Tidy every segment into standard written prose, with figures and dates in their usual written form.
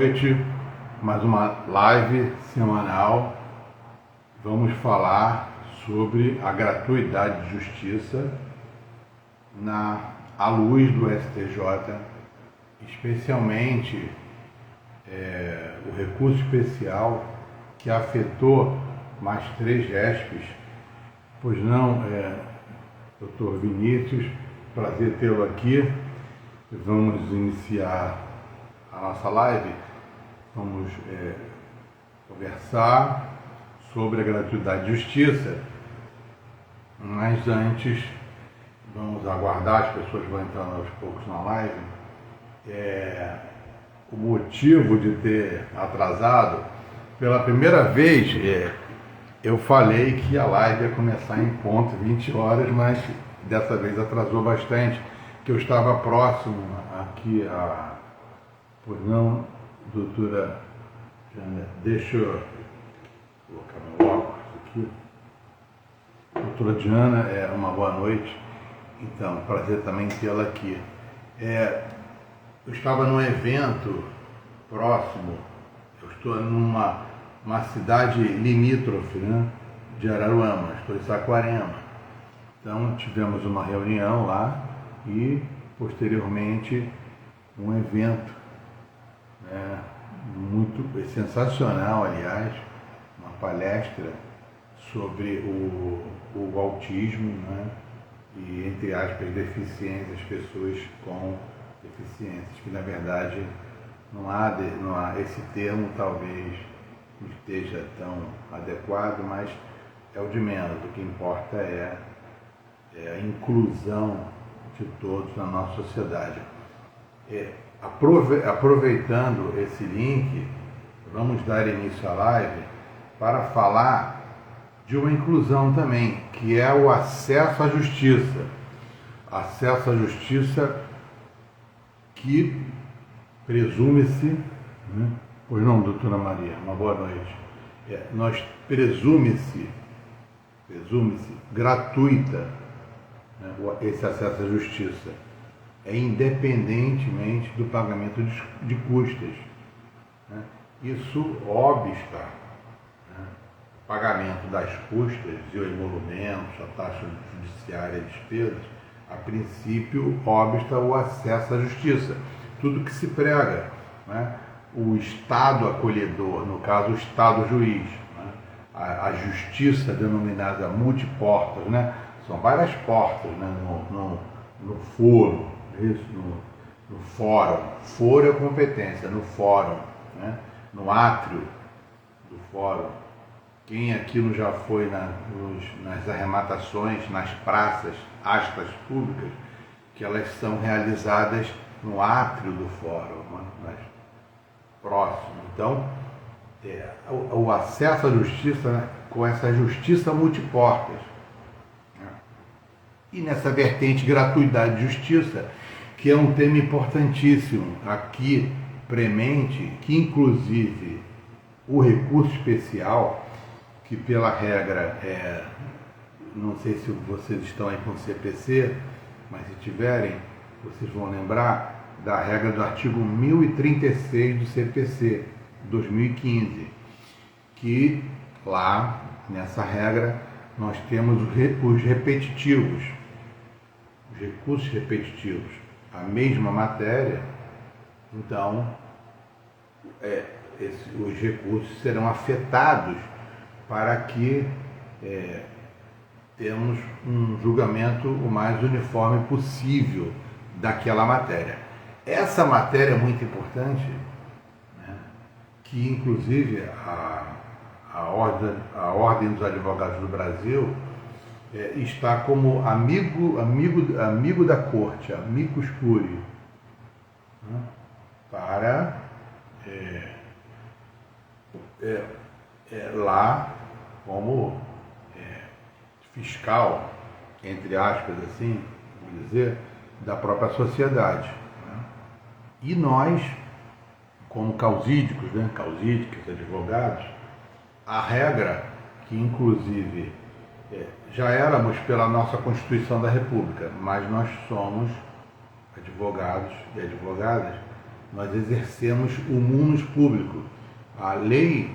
Noite, mais uma live semanal. Vamos falar sobre a gratuidade de justiça à luz do STJ, especialmente o recurso especial que afetou mais 3 RESPs. Pois não, Dr. Vinícius, prazer tê-lo aqui. Vamos iniciar a nossa live. Vamos conversar sobre a gratuidade de justiça, mas antes vamos aguardar, as pessoas vão entrando aos poucos na live. O motivo de ter atrasado, pela primeira vez, eu falei que a live ia começar em ponto 20 horas, mas dessa vez atrasou bastante, que eu estava próximo aqui pois não, doutora Jana, deixa eu colocar meu óculos aqui. Doutora Diana, uma boa noite. Então, prazer também tê-la aqui. Eu estava num evento próximo, eu estou numa cidade limítrofe, né, de Araruama, estou em Saquarema. Então, tivemos uma reunião lá e, posteriormente, um evento muito sensacional, aliás, uma palestra sobre o autismo, né, e, entre aspas, deficiências, pessoas com deficiências, que na verdade não há esse termo, talvez não esteja tão adequado, mas é o de menos. O que importa é a inclusão de todos na nossa sociedade. Aproveitando esse link, vamos dar início à live para falar de uma inclusão também, que é o acesso à justiça. Acesso à justiça que presume-se, né? Pois não, doutora Maria, uma boa noite. Nós presume-se gratuita, né, esse acesso à justiça. Independentemente do pagamento de custas, né? Isso obsta, né, o pagamento das custas e o emolumentos, a taxa judiciária e despesas, a princípio obsta o acesso à justiça. Tudo que se prega, né? O Estado acolhedor, no caso o Estado juiz, né? A justiça denominada multiportas, né? São várias portas, né? no foro. Isso, no fórum. Foro é competência, no fórum, né? No átrio do fórum. Quem aqui não já foi nas arrematações, nas praças, aspas públicas, que elas são realizadas no átrio do fórum, mas próximo. Então, o acesso à justiça, né, com essa justiça multiportas. E nessa vertente gratuidade de justiça, que é um tema importantíssimo aqui, premente, que inclusive o recurso especial, que pela regra não sei se vocês estão aí com o CPC, mas se tiverem, vocês vão lembrar da regra do artigo 1036 do CPC 2015, que lá, nessa regra, nós temos os repetitivos, os recursos repetitivos, a mesma matéria. Então, os recursos serão afetados para que temos um julgamento o mais uniforme possível daquela matéria. Essa matéria é muito importante, né, que inclusive a Ordem dos Advogados do Brasil está como amigo da corte, amicus curiae, né, para lá como fiscal, entre aspas, assim, vou dizer, da própria sociedade, né? E nós, como causídicos, né, causídicos, advogados, a regra que inclusive já éramos pela nossa Constituição da República, mas nós somos advogados e advogadas nós exercemos o munus público. A lei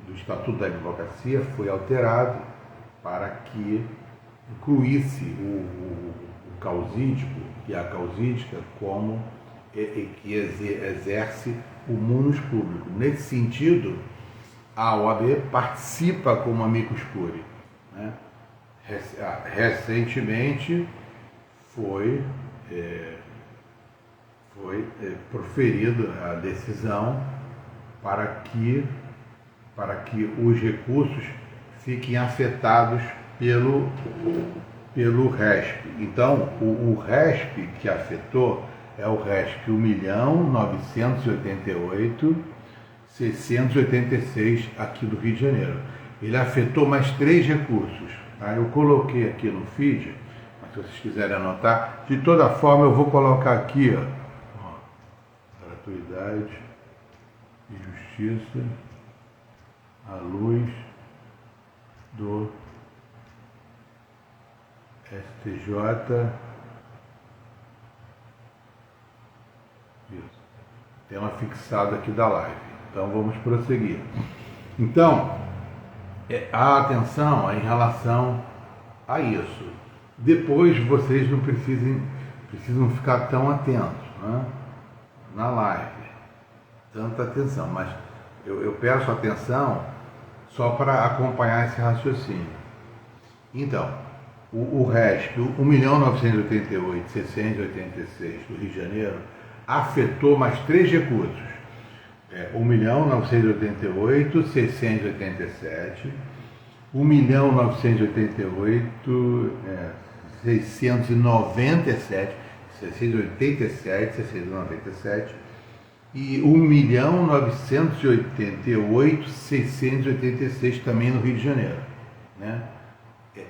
do Estatuto da Advocacia foi alterada para que incluísse o causídico e a causídica como que exerce o munus público. Nesse sentido, a OAB participa como amicus curiae, né? Recentemente foi proferida a decisão para que os recursos fiquem afetados pelo RESP. Então, o RESP que afetou é o RESP 1.988.686 aqui do Rio de Janeiro. Ele afetou mais 3 recursos. Tá? Eu coloquei aqui no feed, mas se vocês quiserem anotar, de toda forma eu vou colocar aqui, ó, gratuidade e justiça à luz do STJ. Isso. Tema fixado aqui da live. Então vamos prosseguir. Então, a atenção em relação a isso. Depois vocês não precisam ficar tão atentos, né, na live. Tanta atenção, mas eu peço atenção só para acompanhar esse raciocínio. Então, o RESP, 1.988.686 do Rio de Janeiro, afetou mais 3 recursos. 1.988.687, 1.988.697, 697 e 1.988.686 também no Rio de Janeiro, né?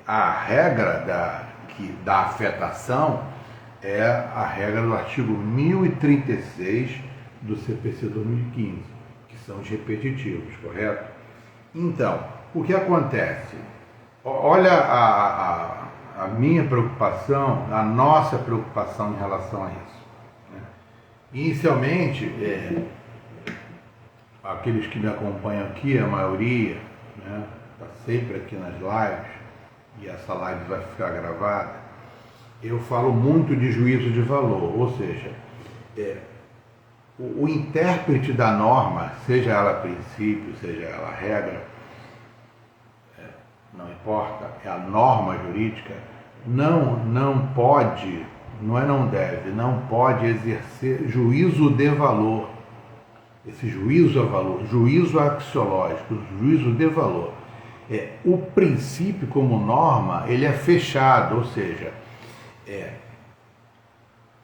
A regra da afetação é a regra do artigo 1036 do CPC 2015, que são os repetitivos, correto? Então, o que acontece? Olha a minha preocupação, a nossa preocupação em relação a isso, né? Inicialmente, aqueles que me acompanham aqui, a maioria, né, está sempre aqui nas lives, e essa live vai ficar gravada, eu falo muito de juízo de valor, ou seja, o intérprete da norma, seja ela princípio, seja ela regra, não importa, é a norma jurídica, não pode, não pode exercer juízo de valor. Esse juízo a valor, juízo axiológico, juízo de valor. O princípio como norma, ele é fechado, ou seja,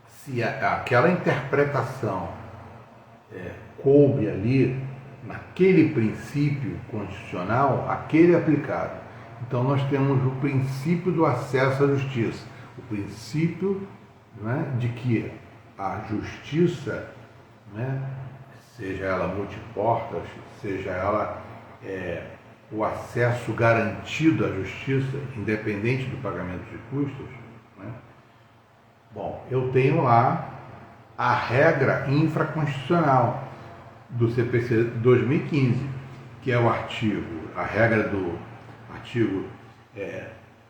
se aquela interpretação coube ali, naquele princípio constitucional, aquele é aplicado. Então nós temos o princípio do acesso à justiça, o princípio, né, de que a justiça, né, seja ela multiportas, seja ela o acesso garantido à justiça, independente do pagamento de custos, né? Bom, eu tenho lá a regra infraconstitucional do CPC 2015, que é a regra do artigo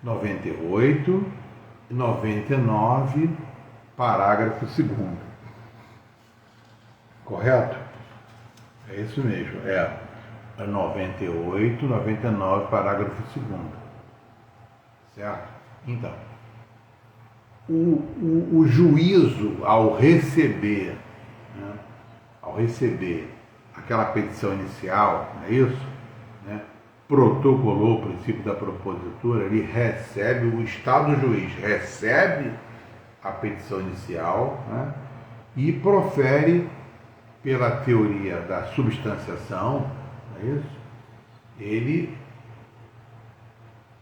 98 e 99, parágrafo 2º. Correto? É isso mesmo, 98, 99, parágrafo 2º. Certo? Então, o juízo, ao receber aquela petição inicial, não é isso? Né? Protocolou o princípio da propositura, ele recebe, o Estado juiz recebe a petição inicial, né? E profere, pela teoria da substanciação, não é isso? Ele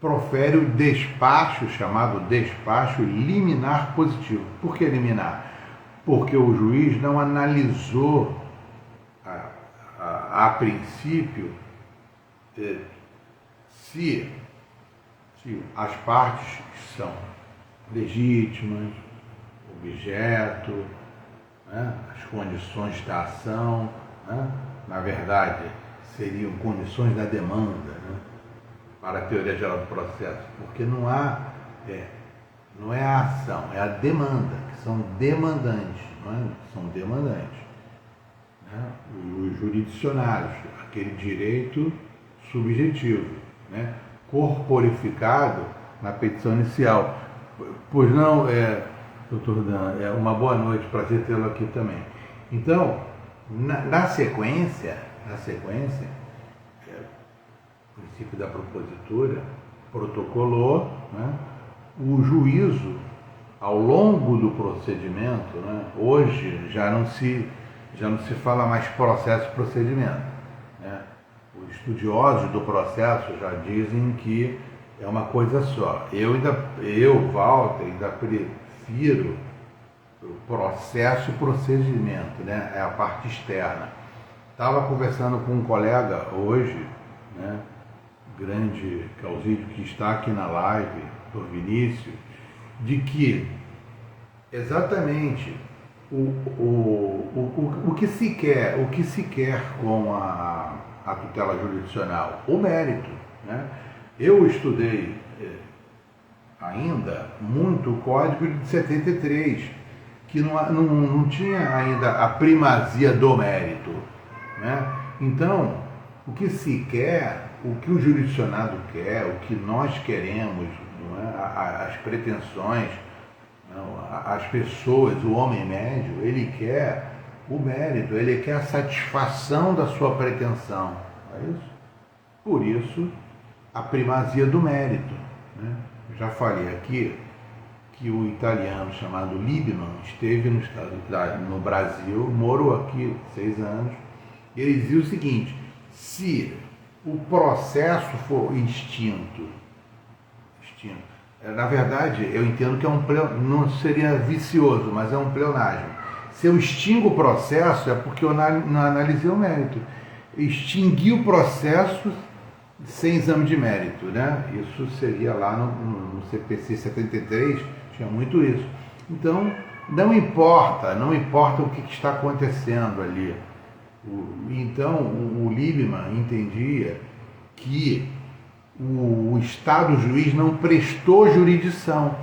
profere o despacho, chamado despacho liminar positivo. Por que liminar? Porque o juiz não analisou a princípio se as partes são legítimas, objeto, né? As condições da ação, né? Na verdade, seriam condições da demanda, né? Para a teoria geral do processo, porque não é a ação, é a demanda, que são demandantes, não é? São demandantes, né? Os jurisdicionários, aquele direito subjetivo, né? Corporificado na petição inicial. Pois não, doutor Dan, uma boa noite, prazer tê-lo aqui também. Então, na sequência, o princípio da propositura protocolou, né, o juízo ao longo do procedimento, né, hoje já não se fala mais processo e procedimento, né? Os estudiosos do processo já dizem que é uma coisa só. Walter, ainda prefiro o processo e procedimento, né? É a parte externa. Estava conversando com um colega hoje, né? Grande Causídio, que está aqui na live, do Vinícius, de que exatamente o que se quer com a tutela jurisdicional, o mérito, né? Eu estudei ainda muito o Código de 73, que não tinha ainda a primazia do mérito, né? Então, o que se quer, o que o jurisdicionado quer, o que nós queremos, não é? As pretensões, não, as pessoas, o homem médio, ele quer o mérito, ele quer a satisfação da sua pretensão, é isso? Por isso, a primazia do mérito, né? Já falei aqui que o italiano chamado Liebman esteve no Brasil, morou aqui 6 anos, e ele dizia o seguinte: se o processo for extinto, na verdade eu entendo que não seria vicioso, mas é um pleonasmo. Se eu extingo o processo é porque eu não analisei o mérito. Extinguir o processo sem exame de mérito, né? Isso seria lá no CPC 73, tinha muito isso. Então, não importa o que está acontecendo ali. Então, o Liebman entendia que o Estado juiz não prestou jurisdição,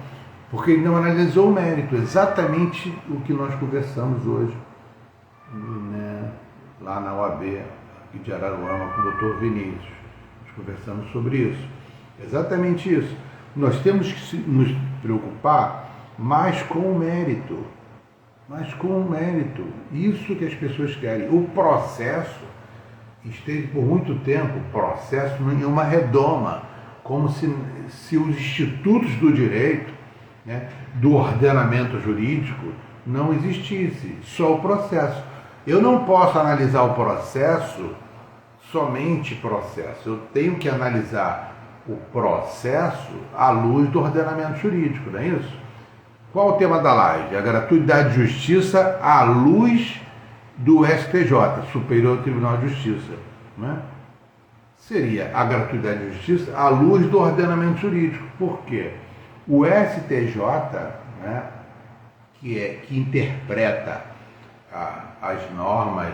porque ele não analisou o mérito, exatamente o que nós conversamos hoje, né, lá na OAB aqui de Araruama com o doutor Vinícius. Conversamos sobre isso. Exatamente isso. Nós temos que nos preocupar mais com o mérito. Isso que as pessoas querem. O processo esteve por muito tempo, processo em uma redoma, como se os institutos do direito, né, do ordenamento jurídico, não existisse, só o processo. Eu não posso analisar o processo somente processo. Eu tenho que analisar o processo à luz do ordenamento jurídico, não é isso? Qual o tema da live? A gratuidade de justiça à luz do STJ, Superior Tribunal de Justiça, né? Seria a gratuidade de justiça à luz do ordenamento jurídico. Por quê? O STJ, né, que interpreta as normas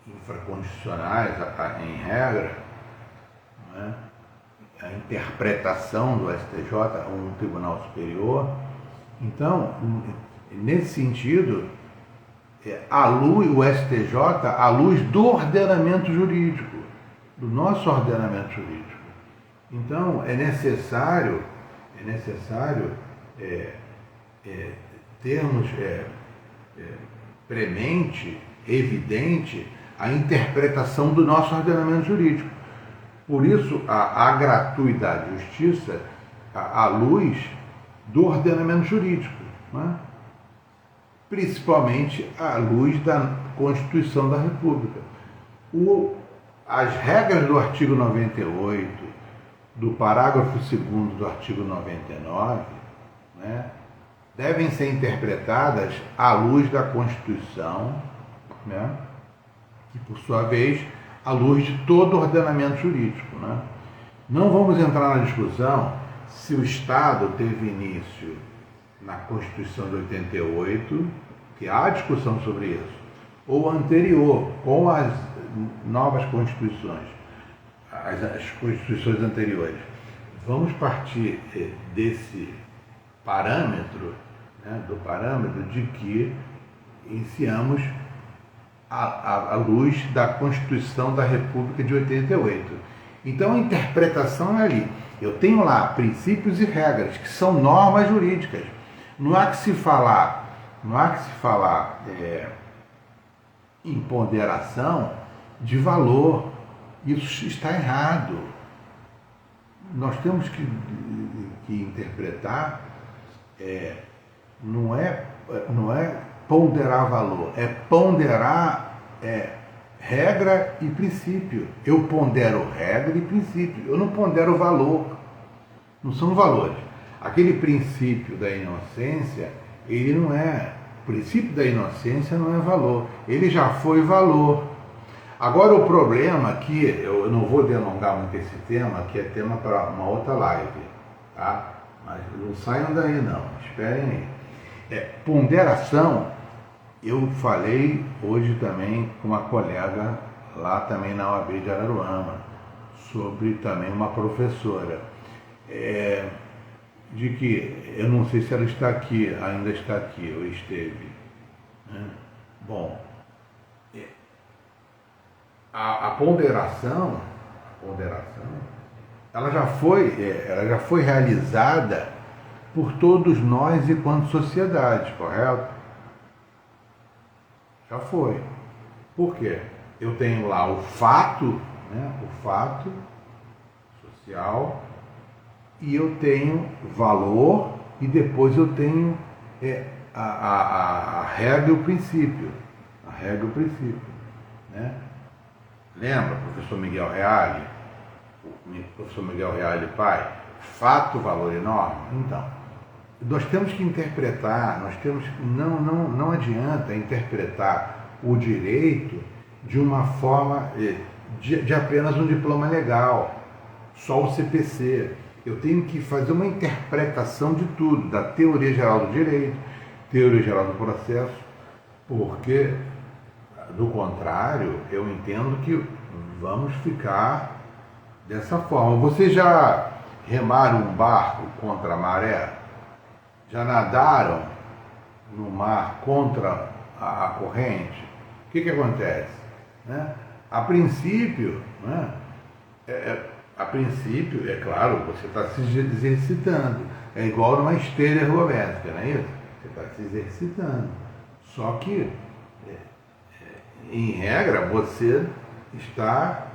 infraconstitucionais, em regra, né, a interpretação do STJ, um tribunal superior. Então, nesse sentido, o STJ à luz do ordenamento jurídico, do nosso ordenamento jurídico. Então, é necessário termos premente, evidente, a interpretação do nosso ordenamento jurídico. Por isso, a gratuidade de justiça à luz do ordenamento jurídico, né? Principalmente à luz da Constituição da República. As regras do artigo 98, do parágrafo 2º do artigo 99, né, devem ser interpretadas à luz da Constituição, né, que, por sua vez, à luz de todo o ordenamento jurídico, né? Não vamos entrar na discussão se o Estado teve início na Constituição de 88, que há discussão sobre isso, ou anterior, com as novas constituições, as constituições anteriores. Vamos partir desse parâmetro, né, do parâmetro de que iniciamos à luz da Constituição da República de 88. Então a interpretação é ali. Eu tenho lá princípios e regras, que são normas jurídicas. Não há que se falar em ponderação de valor. Isso está errado. Nós temos que interpretar, não é ponderar valor, é ponderar regra e princípio. Eu pondero regra e princípio, eu não pondero valor. Não são valores. Aquele princípio da inocência, ele não é. O princípio da inocência não é valor. Ele já foi valor. Agora o problema aqui, eu não vou delongar muito esse tema, que é tema para uma outra live, tá? Mas não saiam daí não, esperem aí. Ponderação, eu falei hoje também com uma colega lá também na OAB de Araruama, sobre também uma professora, de que, eu não sei se ela está aqui, ainda está aqui, ou esteve, né? Bom, a ponderação, ela já foi realizada por todos nós enquanto sociedade, correto? Já foi. Por quê? Eu tenho lá o fato, né, o fato social, e eu tenho valor, e depois eu tenho a regra e o princípio. A regra e o princípio, né? Lembra, professor Miguel Reale? Professor Miguel Reale, pai? Fato, valor e norma? Então, nós temos que interpretar, não adianta interpretar o direito de uma forma de apenas um diploma legal, só o CPC. Eu tenho que fazer uma interpretação de tudo, da teoria geral do direito, teoria geral do processo, porque, do contrário, eu entendo que vamos ficar dessa forma. Vocês já remaram um barco contra a maré? Já nadaram no mar contra a corrente? O que acontece? Né? A princípio, né? A princípio, é claro, você está se exercitando. É igual numa esteira ergométrica, não é isso? Você está se exercitando. Só que, em regra, você está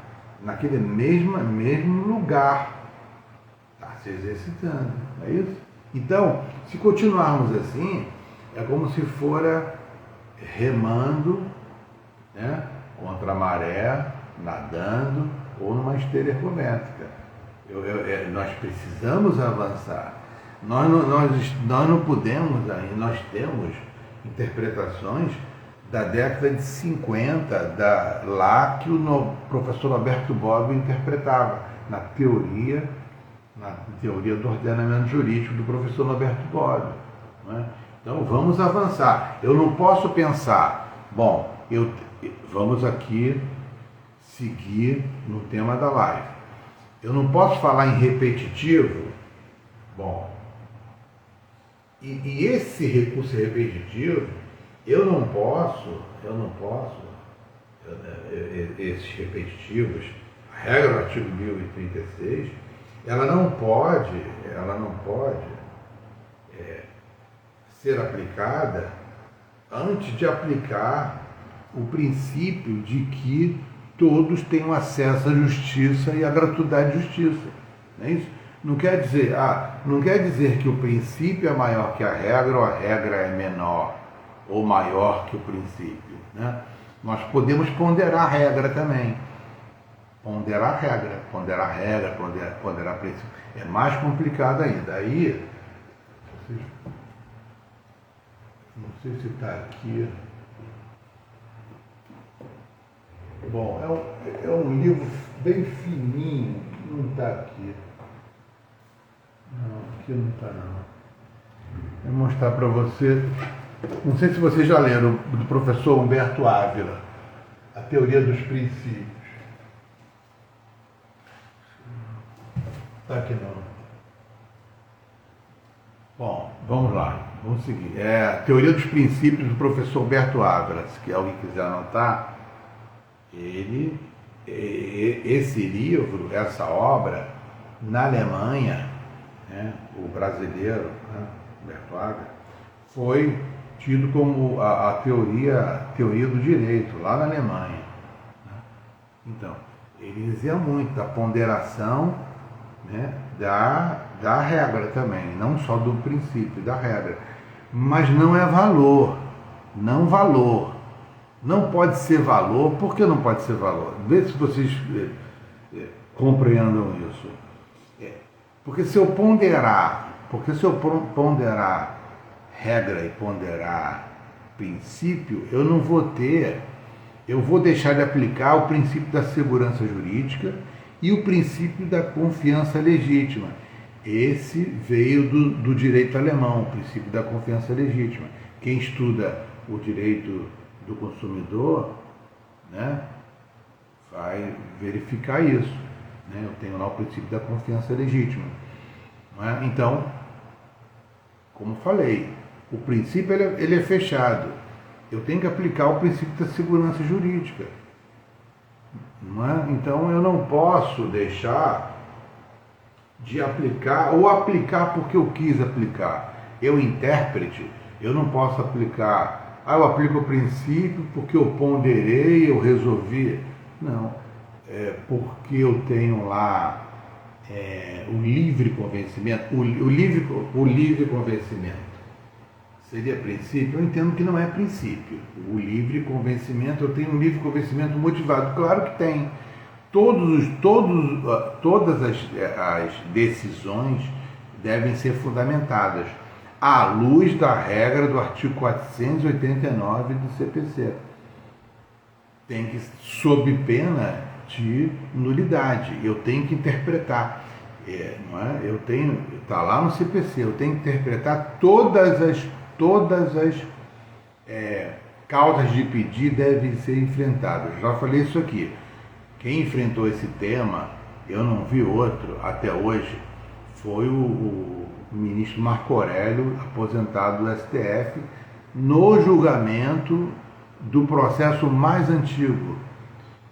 naquele mesmo lugar. Está se exercitando, não é isso? Então, se continuarmos assim, é como se fora remando, né, contra a maré, nadando, ou numa esteira ergométrica. Nós precisamos avançar. Nós não podemos ainda, nós temos interpretações da década de 50, lá que o professor Alberto Bobbio interpretava, na teoria do ordenamento jurídico do professor Alberto Bobbio. Né? Então vamos avançar. Eu não posso pensar, vamos aqui seguir no tema da live. Eu não posso falar em repetitivo. E esse recurso repetitivo, eu não posso, esses repetitivos, a regra do artigo 1036, ela não pode ser aplicada antes de aplicar o princípio de que todos tenham acesso à justiça e à gratuidade de justiça. Não é isso? Não quer dizer que o princípio é maior que a regra ou a regra é menor ou maior que o princípio. Né? Nós podemos ponderar a regra também. Ponderar princípio. É mais complicado ainda. Aí, não sei se está aqui. É um livro bem fininho, não está aqui. Não, aqui não está não. Vou mostrar para você. Não sei se vocês já leram do professor Humberto Ávila, A Teoria dos Princípios. Está aqui não. Bom, vamos lá, vamos seguir. É a Teoria dos Princípios do professor Humberto Ávila. Se alguém quiser anotar, esse livro, essa obra, na Alemanha, né, o brasileiro, né, Humberto Ávila, foi tido como a teoria do direito, lá na Alemanha. Então, ele dizia muito da ponderação, né, da regra também, não só do princípio, da regra. Mas não é valor, não valor. Não pode ser valor. Por que não pode ser valor? Vê se vocês compreendam isso. Porque se eu ponderar regra e ponderar princípio, eu não vou ter, eu vou deixar de aplicar o princípio da segurança jurídica e o princípio da confiança legítima. Esse veio do direito alemão, o princípio da confiança legítima. Quem estuda o direito do consumidor, né, vai verificar isso. Né? Eu tenho lá o princípio da confiança legítima. Não é? Então, como falei, o princípio ele é fechado. Eu tenho que aplicar o princípio da segurança jurídica. Não é? Então eu não posso deixar de aplicar, ou aplicar porque eu quis aplicar. Eu, intérprete, eu não posso aplicar, eu aplico o princípio porque eu ponderei, eu resolvi. Não, porque eu tenho lá o livre convencimento. O livre convencimento seria princípio? Eu entendo que não é princípio. O livre convencimento, eu tenho um livre convencimento motivado. Claro que tem. Todas as decisões devem ser fundamentadas à luz da regra do artigo 489 do CPC. Tem que, sob pena de nulidade, eu tenho que interpretar. Não é? Eu tenho, está lá no CPC, eu tenho que interpretar todas as causas de pedir devem ser enfrentadas. Já falei isso aqui. Quem enfrentou esse tema, eu não vi outro até hoje, foi o ministro Marco Aurélio, aposentado do STF, no julgamento do processo mais antigo,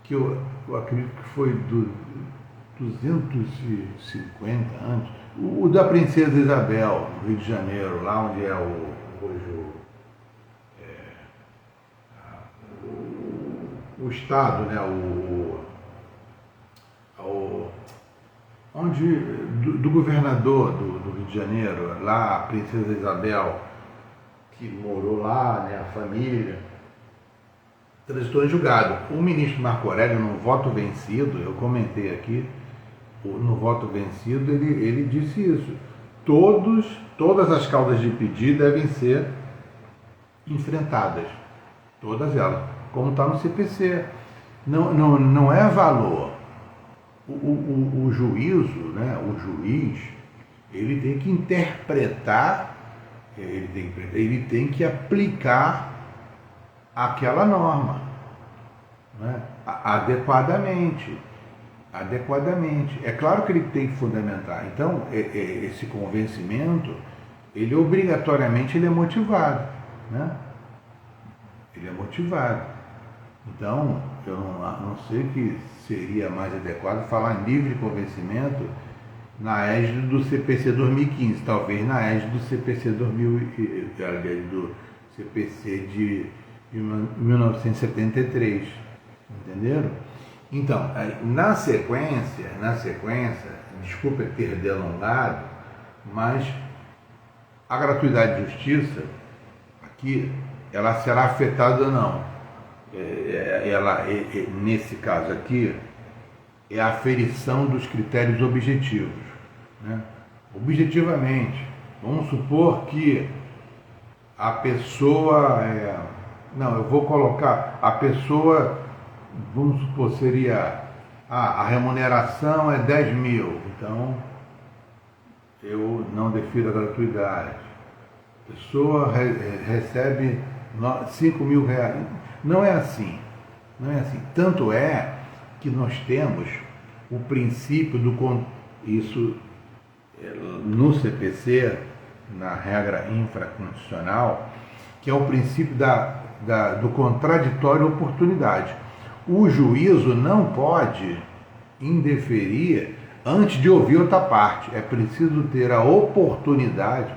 que eu acredito que foi 250 anos, o da Princesa Isabel, no Rio de Janeiro, lá onde é o estado, né, do governador do Rio de Janeiro, lá a Princesa Isabel, que morou lá, né, a família, transitou em julgado. O ministro Marco Aurélio, no voto vencido, eu comentei aqui, no voto vencido, ele disse isso. Todas as causas de pedido devem ser enfrentadas. Todas elas. Como está no CPC. Não é valor. O juízo, né, o juiz, ele tem que interpretar, ele tem que aplicar aquela norma, né, adequadamente. É claro que ele tem que fundamentar. Então, esse convencimento, ele obrigatoriamente ele é motivado, né? Ele é motivado. Então, eu não sei que seria mais adequado falar em livre convencimento na égide do CPC 2015, talvez na égide do CPC do CPC de 1973, entenderam? Então, na sequência, desculpa ter delongado, mas a gratuidade de justiça, aqui, ela será afetada ou não. Nesse caso aqui, é a aferição dos critérios objetivos. Né? Objetivamente, vamos supor que a pessoa... eu vou colocar a pessoa... Vamos supor, seria a remuneração é 10 mil, então eu não defiro a gratuidade. A pessoa recebe 5 mil reais. Não é assim. Não é assim. Tanto é que nós temos o princípio isso no CPC, na regra infraconstitucional, que é o princípio do contraditório oportunidade. O juízo não pode indeferir antes de ouvir outra parte. É preciso ter a oportunidade,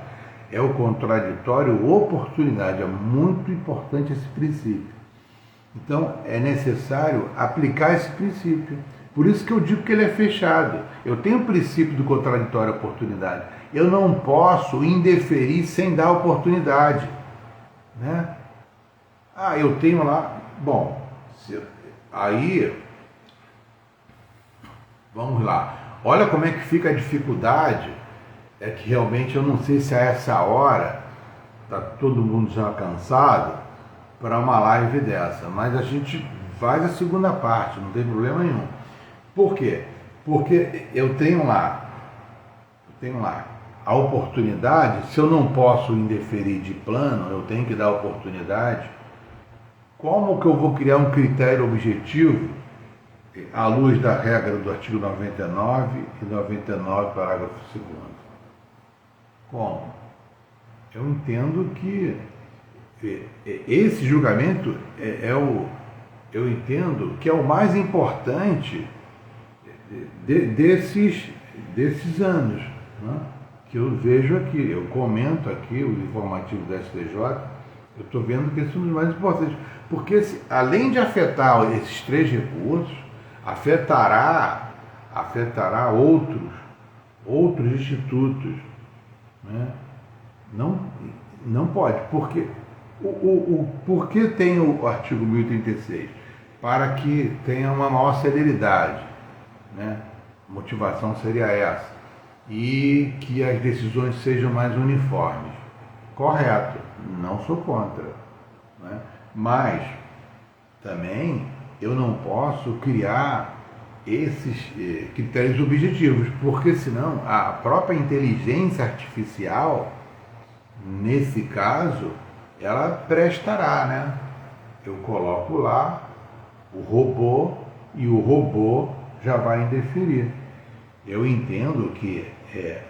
é o contraditório oportunidade. É muito importante esse princípio. Então, é necessário aplicar esse princípio. Por isso que eu digo que ele é fechado. Eu tenho o princípio do contraditório oportunidade. Eu não posso indeferir sem dar oportunidade. Né? Eu tenho lá... Bom, aí... Vamos lá. Olha como é que fica a dificuldade. É que realmente eu não sei se a essa hora está todo mundo já cansado para uma live dessa. Mas a gente faz a segunda parte, não tem problema nenhum. Por quê? Porque eu tenho lá a oportunidade. Se eu não posso indeferir de plano, eu tenho que dar oportunidade. Como que eu vou criar um critério objetivo à luz da regra do artigo 99 e 99, parágrafo 2º? Como? Eu entendo que esse julgamento eu entendo que é o mais importante desses anos, né? Que eu vejo aqui, eu comento aqui o informativo da STJ, eu estou vendo que esse é um dos mais importantes, porque além de afetar esses 3 recursos, afetará outros institutos, né? Não pode, porque por que tem o artigo 1036? Para que tenha uma maior celeridade, né? A motivação seria essa, e que as decisões sejam mais uniformes. Correto, não sou contra, né? Mas também eu não posso criar esses critérios objetivos, porque senão a própria inteligência artificial, nesse caso, ela prestará, né? Eu coloco lá o robô e o robô já vai indeferir. Eu entendo que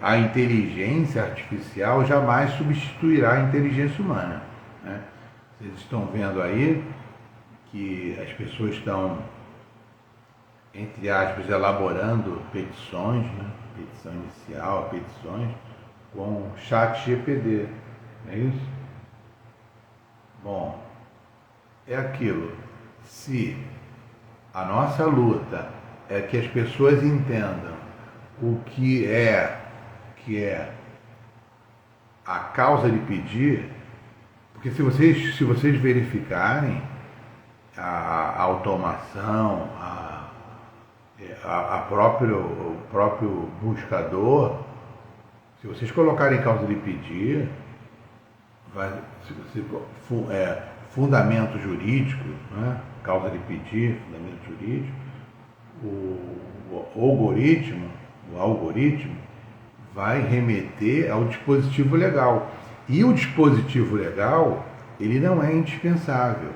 a inteligência artificial jamais substituirá a inteligência humana, né? Vocês estão vendo aí que as pessoas estão, entre aspas, elaborando petições, né? Petição inicial, petições com chat GPT, não é isso? Bom, é aquilo. Se a nossa luta é que as pessoas entendam o que é a causa de pedir, porque se vocês verificarem a automação, o próprio buscador, se vocês colocarem causa de pedir, fundamento jurídico, né? Causa de pedir, fundamento jurídico, o algoritmo vai remeter ao dispositivo legal. E o dispositivo legal, ele não é indispensável.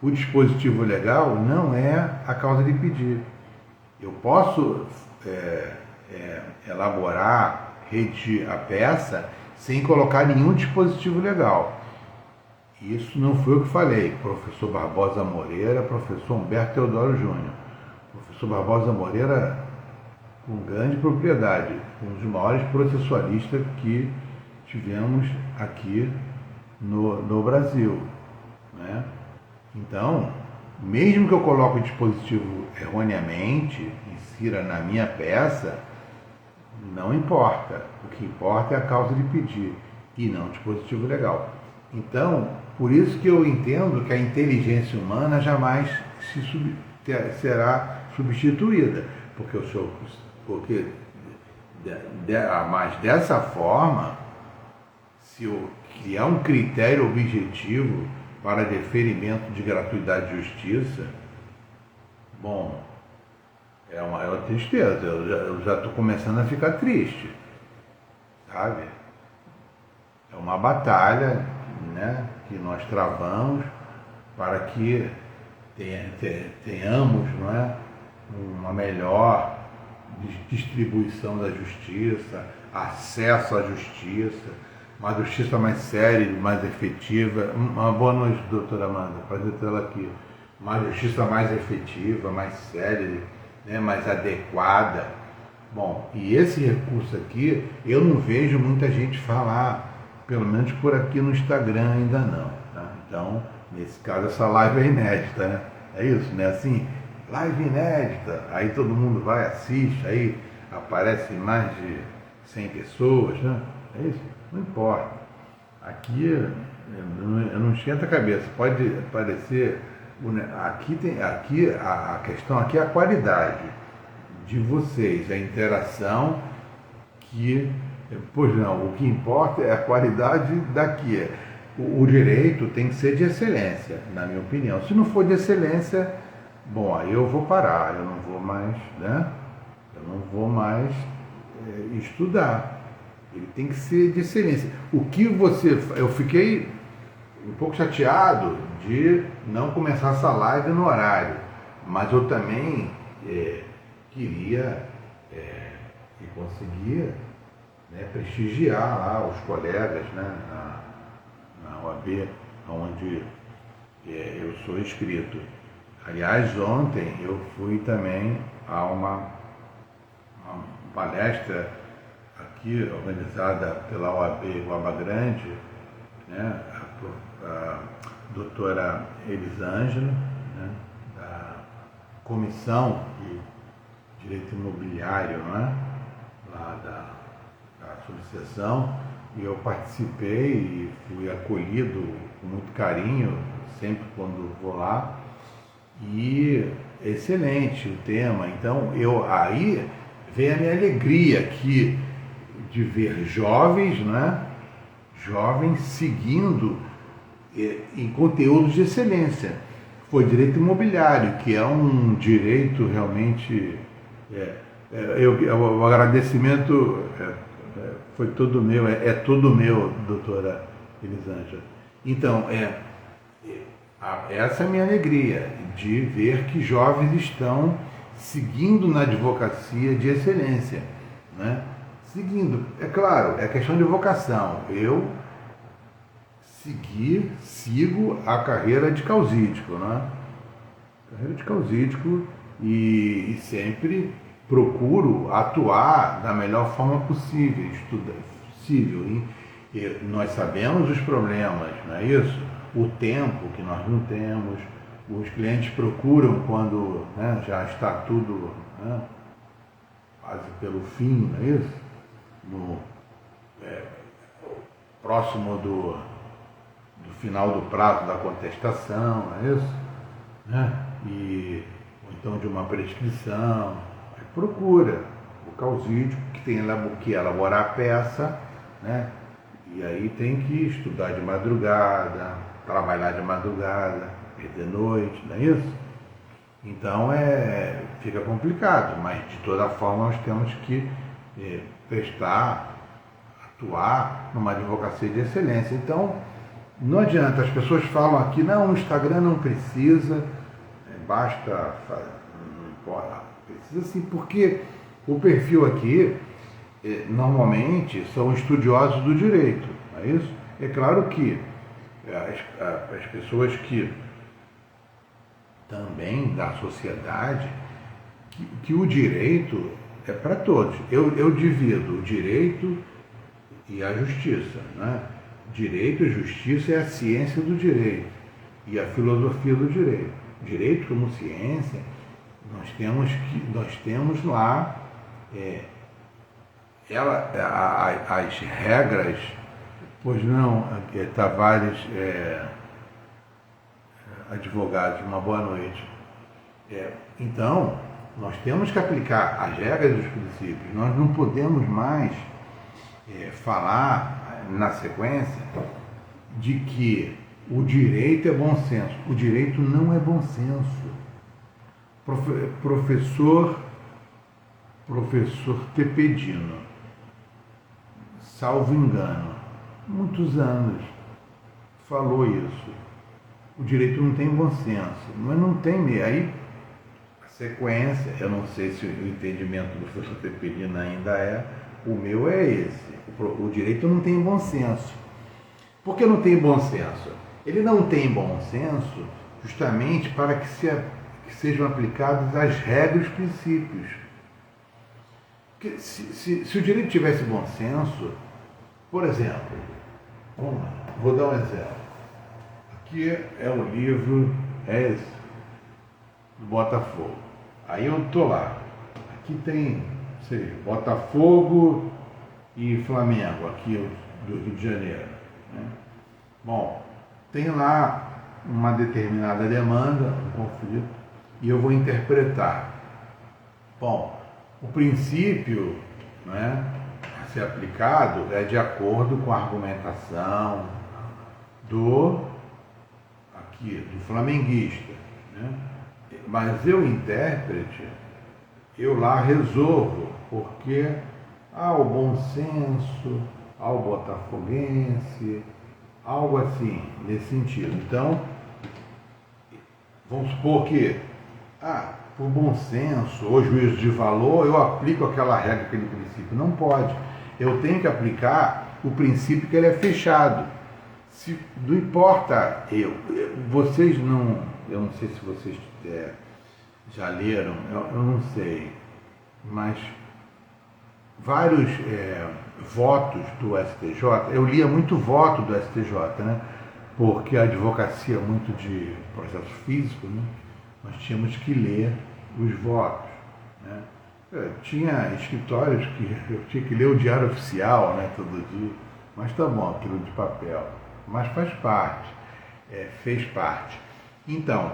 O dispositivo legal não é a causa de pedir. Eu posso elaborar, redigir a peça sem colocar nenhum dispositivo legal. Isso não foi o que falei. Professor Barbosa Moreira, professor Humberto Teodoro Júnior. Professor Barbosa Moreira, com grande propriedade, um dos maiores processualistas que tivemos aqui no Brasil, né? Então, mesmo que eu coloque o dispositivo erroneamente, insira na minha peça, não importa. O que importa é a causa de pedir e não o dispositivo legal. Então, por isso que eu entendo que a inteligência humana jamais será substituída, mas dessa forma, se eu criar um critério objetivo para deferimento de gratuidade de justiça, bom, é uma tristeza. Eu já estou começando a ficar triste, sabe? é uma batalha, né, que nós travamos para que tenhamos, não é, uma melhor distribuição da justiça, acesso à justiça, uma justiça mais séria, mais efetiva. Uma boa noite, doutora Amanda, prazer tê-la aqui. Uma justiça mais efetiva, mais séria, né, mais adequada. Bom, e esse recurso aqui, eu não vejo muita gente falar, pelo menos por aqui no Instagram ainda não. Tá? Então, nesse caso, essa live é inédita, né? É isso, né? Assim, live inédita, aí todo mundo vai, assiste, aí aparecem mais de 100 pessoas, né? É isso? Não importa. Aqui, eu não esquenta a cabeça, pode aparecer, aqui a questão aqui é a qualidade de vocês, a interação pois não, o que importa é a qualidade daqui. O direito tem que ser de excelência, na minha opinião. Se não for de excelência, bom, aí eu vou parar, eu não vou mais, né? Eu não vou mais estudar. Ele tem que ser de excelência. Eu fiquei um pouco chateado de não começar essa live no horário, mas eu também queria e conseguia, né, prestigiar lá os colegas, né, na OAB, onde eu sou inscrito. Aliás, ontem eu fui também a uma palestra aqui organizada pela OAB Guaba Grande, né, a doutora Elisângela, né, da Comissão de Direito Imobiliário, né, lá da subseção, e eu participei e fui acolhido com muito carinho, sempre quando vou lá, e excelente o tema. Então, aí vem a minha alegria aqui de ver jovens, né, jovens seguindo em conteúdos de excelência. Foi direito imobiliário, que é um direito realmente... o agradecimento foi todo meu, é todo meu, doutora Elisângela. Então, essa é a minha alegria, de ver que jovens estão seguindo na advocacia de excelência, né? Seguindo, é claro, é questão de vocação. Eu sigo a carreira de causídico, né? Carreira de causídico e sempre procuro atuar da melhor forma possível, e nós sabemos os problemas, não é isso? O tempo que nós não temos, os clientes procuram quando, né, já está tudo, né, quase pelo fim, não é isso? Próximo do final do prazo da contestação, não é isso? Né? Ou então de uma prescrição. Procura o causídico que tem que elaborar a peça, né? E aí tem que estudar de madrugada, trabalhar de madrugada, perder noite, não é isso? Então fica complicado, mas de toda forma nós temos que atuar numa advocacia de excelência. Então não adianta, as pessoas falam aqui, não, o Instagram não precisa, basta, não importa. Precisa sim, porque o perfil aqui, normalmente, são estudiosos do direito, não é isso? É claro que as pessoas que também da sociedade, que o direito é para todos. Eu divido o direito e a justiça, né? Direito e justiça é a ciência do direito e a filosofia do direito. Direito como ciência, nós temos lá as regras, pois não, Tavares, advogados, uma boa noite. Então, nós temos que aplicar as regras dos princípios, nós não podemos mais falar na sequência de que o direito é bom senso. O direito não é bom senso. Professor Tepedino, salvo engano, muitos anos, falou isso. O direito não tem bom senso, mas não tem meio. Aí, a sequência, eu não sei se o entendimento do professor Tepelina ainda é, o meu é esse. O direito não tem bom senso. Por que não tem bom senso? Ele não tem bom senso justamente para que sejam aplicadas as regras e os princípios. Porque se o direito tivesse bom senso, por exemplo, vamos lá, vou dar um exemplo. Aqui é o livro, é esse, do Botafogo. Aí eu estou lá. Aqui tem, sei, Botafogo e Flamengo, aqui do Rio de Janeiro. Né? Bom, tem lá uma determinada demanda, um conflito, e eu vou interpretar. Bom, o princípio, né, a ser aplicado é de acordo com a argumentação do flamenguista, né? Mas eu, intérprete, eu lá resolvo, porque há o bom senso, há o botafoguense, algo assim, nesse sentido. Então, vamos supor que, por bom senso ou juízo de valor, eu aplico aquela regra, aquele princípio. Não pode. Eu tenho que aplicar o princípio que ele é fechado. Não importa vocês não, eu não sei se vocês já leram, eu não sei, mas vários votos do STJ, eu lia muito voto do STJ, né? Porque a advocacia é muito de processo físico, né? Nós tínhamos que ler os votos, né? Tinha escritórios que eu tinha que ler o diário oficial, né, todo dia, mas tá bom, aquilo de papel. Mas faz parte, fez parte. Então,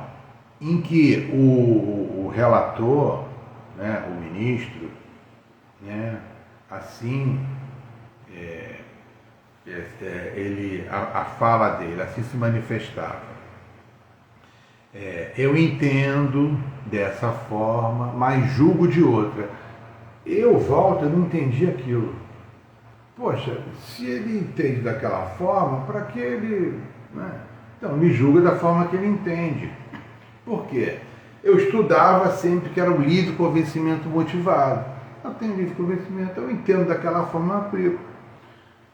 em que o relator, né, o ministro, né, assim, a fala dele, assim se manifestava. Eu entendo dessa forma, mas julgo de outra. Eu não entendi aquilo. Poxa, se ele entende daquela forma, para que ele... Né? Então, me julga da forma que ele entende. Por quê? Eu estudava sempre que era o livre convencimento motivado. Eu tenho livre convencimento, eu entendo daquela forma, eu aplico.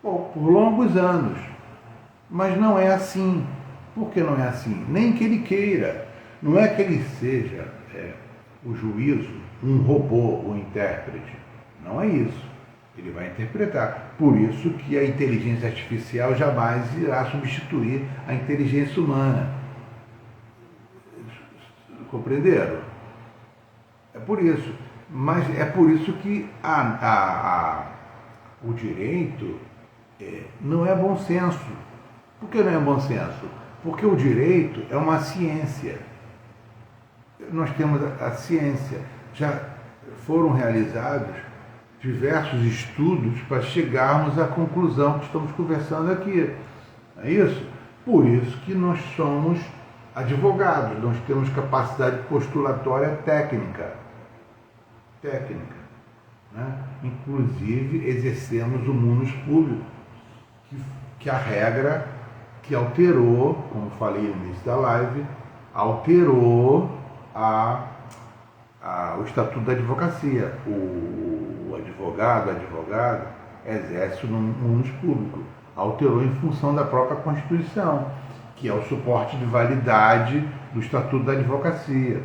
Bom, por longos anos. Mas não é assim. Por que não é assim? Nem que ele queira. Não é que ele seja o juízo, um robô, um intérprete. Não é isso. Ele vai interpretar. Por isso que a inteligência artificial jamais irá substituir a inteligência humana. Compreenderam? É por isso. Mas é por isso que o direito não é bom senso. Por que não é bom senso? Porque o direito é uma ciência. Nós temos a ciência. Já foram realizados diversos estudos para chegarmos à conclusão que estamos conversando aqui. É isso? Por isso que nós somos advogados, nós temos capacidade postulatória técnica. Né? Inclusive, exercemos o munus público, que a regra que alterou, como falei no início da live, alterou o Estatuto da Advocacia. O advogado exerce no munus público. Alterou em função da própria Constituição, que é o suporte de validade do Estatuto da Advocacia,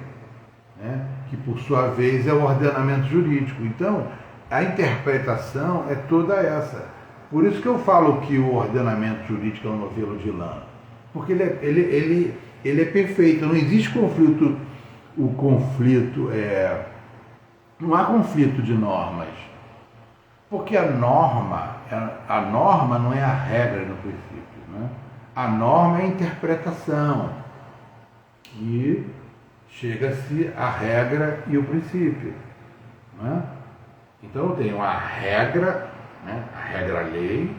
né? Que por sua vez é o ordenamento jurídico. Então, a interpretação é toda essa. Por isso que eu falo que o ordenamento jurídico é um novelo de lã, porque ele é perfeito, não existe conflito. Não há conflito de normas, porque a norma não é a regra no princípio, né? A norma é a interpretação, que chega-se à regra e o princípio, né? Então eu tenho a regra, né? A regra-lei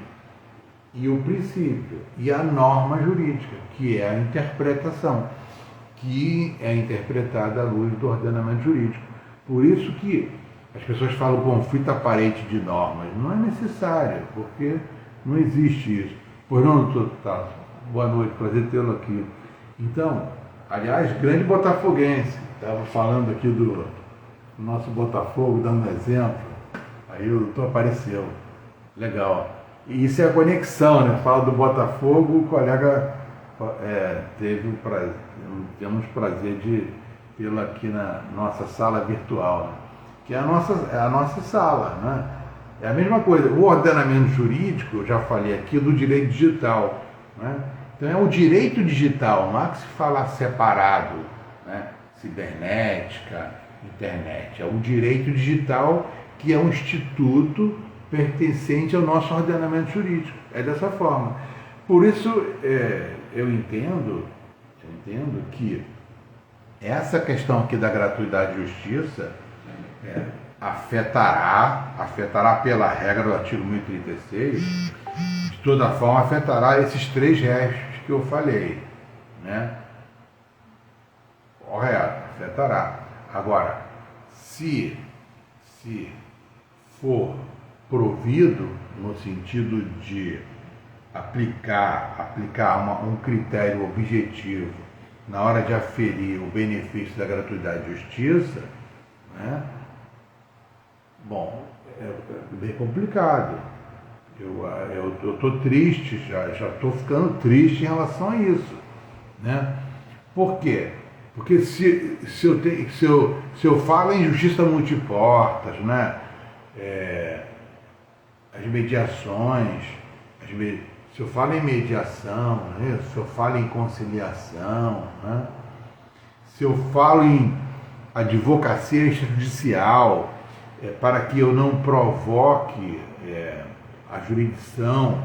e o princípio, e a norma jurídica, que é a interpretação, que é interpretada à luz do ordenamento jurídico. Por isso que as pessoas falam conflito aparente de normas. Não é necessário, porque não existe isso. Pois não, doutor Tasso. Boa noite, prazer tê-lo aqui. Então, aliás, grande botafoguense. Estava falando aqui do nosso Botafogo, dando um exemplo. Aí o doutor apareceu. Legal. E isso é a conexão, né? Fala do Botafogo, o colega temos prazer de tê-lo aqui na nossa sala virtual, né? Que é a nossa sala, né? É a mesma coisa. O ordenamento jurídico, eu já falei aqui, do direito digital, né? Então é o direito digital, não há que se falar separado, né? Cibernética, internet. É o direito digital, que é um instituto pertencente ao nosso ordenamento jurídico. É dessa forma. Por isso, eu entendo que essa questão aqui da gratuidade de justiça afetará pela regra do artigo 1036, de toda forma afetará esses 3 restos que eu falei, né? Correto, afetará. Agora, se for provido no sentido de aplicar um critério objetivo na hora de aferir o benefício da gratuidade de justiça, né? Bom, é bem complicado. Eu estou triste, já estou ficando triste em relação a isso, né? Por quê? Porque se eu falo em justiça multiportas, né? As mediações, se eu falo em mediação, né? Se eu falo em conciliação, né? Se eu falo em advocacia extrajudicial, para que eu não provoque a jurisdição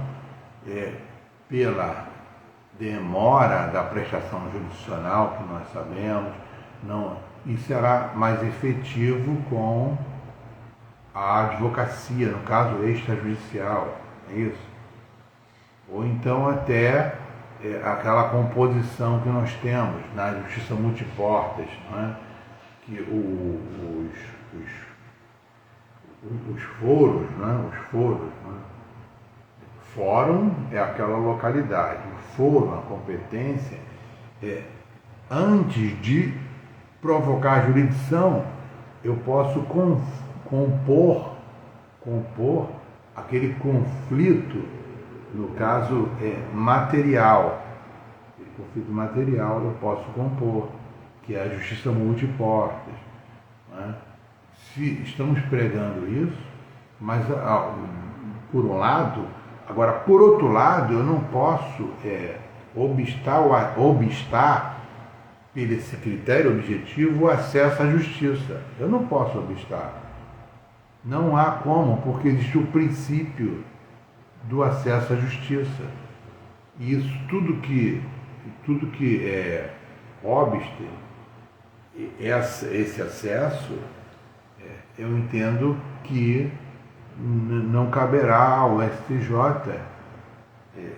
pela demora da prestação jurisdicional, que nós sabemos, e será mais efetivo com a advocacia, no caso extrajudicial, é isso? Ou então até aquela composição que nós temos na justiça multiportas, não é? Que os foros, né? Fórum é aquela localidade, o foro, a competência, antes de provocar a jurisdição, eu posso compor aquele conflito, no caso material. Aquele conflito material eu posso compor, que é a justiça multiportas, né? Se estamos pregando isso, mas por um lado, agora por outro lado, eu não posso obstar por esse critério objetivo o acesso à justiça. Eu não posso obstar. Não há como, porque existe o princípio do acesso à justiça. E isso, tudo que obste esse acesso, eu entendo que não caberá ao STJ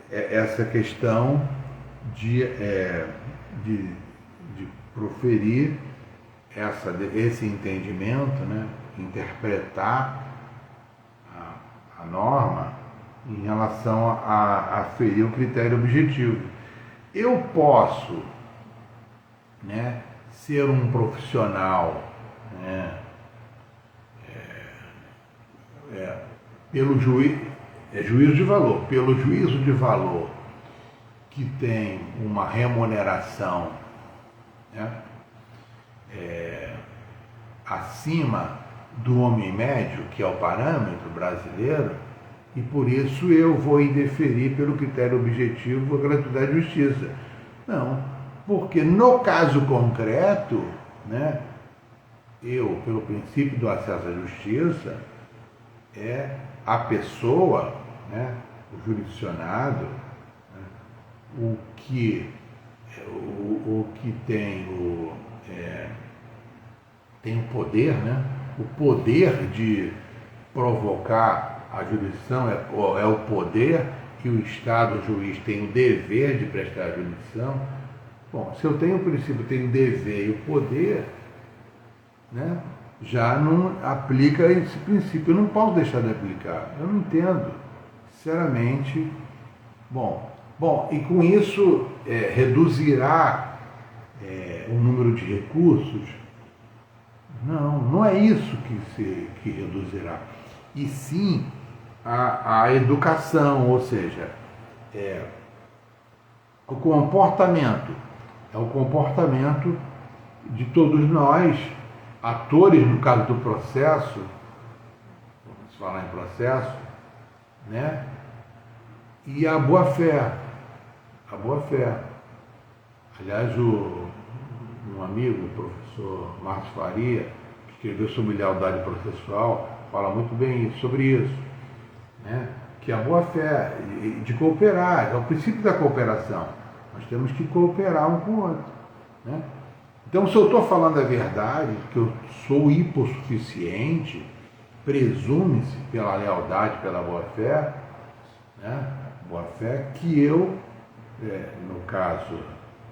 essa questão de proferir esse entendimento, né? Interpretar a norma em relação a ferir o critério objetivo. Eu posso, né, ser um profissional, né, pelo juízo de valor, pelo juízo de valor que tem uma remuneração, né, acima do homem médio, que é o parâmetro brasileiro, e por isso eu vou indeferir pelo critério objetivo a gratuidade de justiça. Não, porque no caso concreto, né, eu, pelo princípio do acesso à justiça, a pessoa, né, o jurisdicionado, né, o que tem o poder, né, o poder de provocar a jurisdição, é o poder que o Estado, o juiz, tem o dever de prestar a jurisdição. Bom, se eu tenho o princípio, tenho o dever e o poder, né, já não aplica esse princípio. Eu não posso deixar de aplicar. Eu não entendo, sinceramente, Bom, e com isso reduzirá o número de recursos? Não é isso que reduzirá. E sim a educação, ou seja, o comportamento. É o comportamento de todos nós, atores, no caso do processo, vamos falar em processo, né? E a boa-fé. A boa-fé. Aliás, um amigo, o professor Marcos Faria, que escreveu sobre lealdade processual, fala muito bem sobre isso, né? Que a boa-fé, de cooperar, é o princípio da cooperação. Nós temos que cooperar um com o outro, né? Então, se eu estou falando a verdade, que eu sou hipossuficiente, presume-se pela lealdade, pela boa-fé, né? Boa-fé que eu, no caso,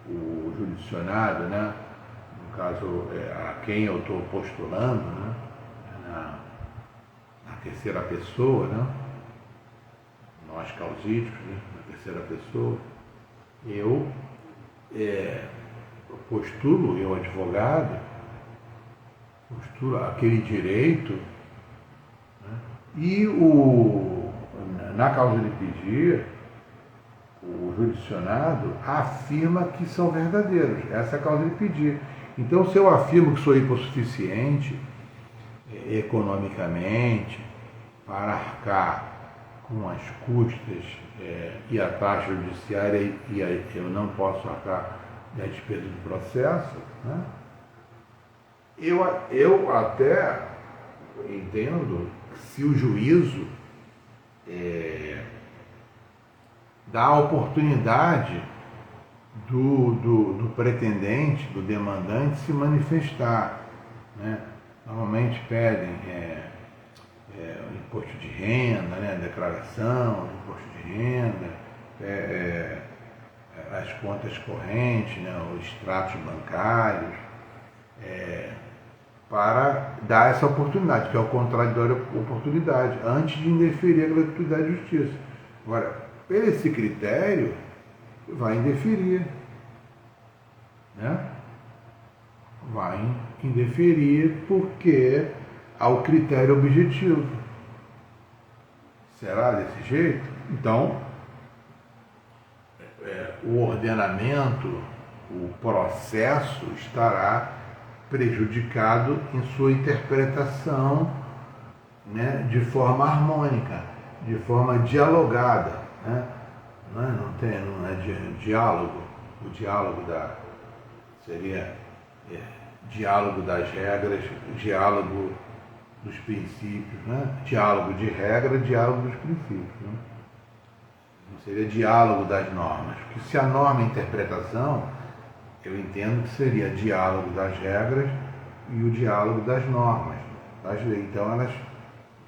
o jurisdicionado, né? No caso, a quem eu estou postulando, né? Na terceira pessoa, né? Nós causídicos, né? Na terceira pessoa, eu postulo, eu advogado, postulo aquele direito, né? E na causa de pedir, o jurisdicionado afirma que são verdadeiros. Essa é a causa de pedir. Então, se eu afirmo que sou hipossuficiente economicamente para arcar com as custas e a taxa judiciária e eu não posso arcar a despesa do processo, né? Eu até entendo que se o juízo dá a oportunidade do pretendente, do demandante se manifestar, né? Normalmente pedem imposto de renda, né? Declaração do imposto de renda, as contas correntes, né? Os extratos bancários, para dar essa oportunidade, que é o contrário da oportunidade, antes de indeferir a gratuidade de justiça. Agora, esse critério vai indeferir, né? Vai indeferir porque há o critério objetivo. Será desse jeito? Então, o ordenamento, o processo estará prejudicado em sua interpretação, né, de forma harmônica, de forma dialogada, né? Não é diálogo. O diálogo seria diálogo das regras, diálogo dos princípios, né? Diálogo de regra, diálogo dos princípios, né? Não seria diálogo das normas, porque se a norma é interpretação, eu entendo que seria diálogo das regras e o diálogo das normas, das leis. Então elas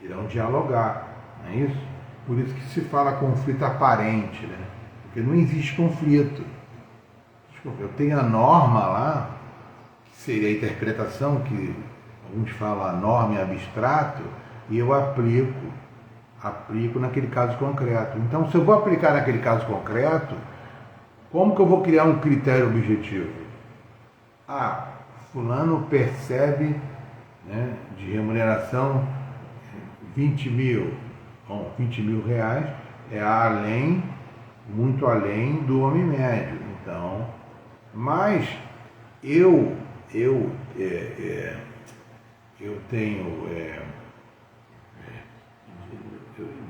irão dialogar, não é isso? Por isso que se fala conflito aparente, né? Porque não existe conflito. Desculpa, eu tenho a norma lá, que seria a interpretação, que alguns falam a norma em abstrato, e eu aplico naquele caso concreto. Então, se eu vou aplicar naquele caso concreto, como que eu vou criar um critério objetivo? Fulano percebe, né, de remuneração 20 mil. Bom, 20 mil reais é muito além do homem médio. Então, mas eu tenho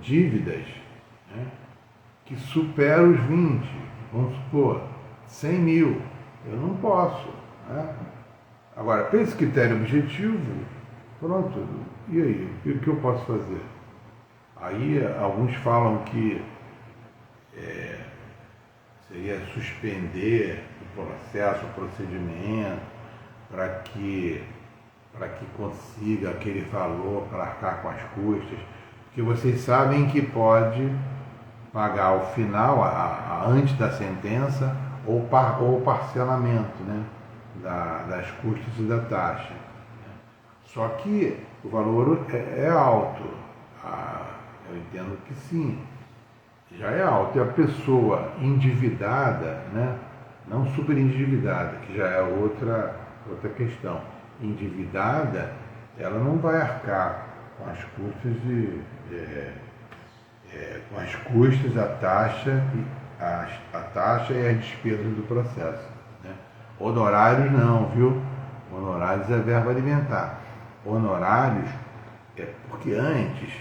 dívidas, né, que superam os 20, vamos supor, 100 mil. Eu não posso, né? Agora, para esse critério objetivo, pronto, e aí? O que eu posso fazer? Aí alguns falam que seria suspender o processo, o procedimento, para que consiga aquele valor para arcar com as custas, porque vocês sabem que pode pagar ao final, antes da sentença, ou parcelamento, né, das custas e da taxa. Só que o valor é alto. Eu entendo que sim. já é alto. E a pessoa endividada, né? Não super endividada, que já é outra questão. Endividada, ela não vai arcar com as custas com as custas, a taxa e as despesas do processo. Né? Honorários não, viu? Honorários é verba alimentar. Honorários é porque antes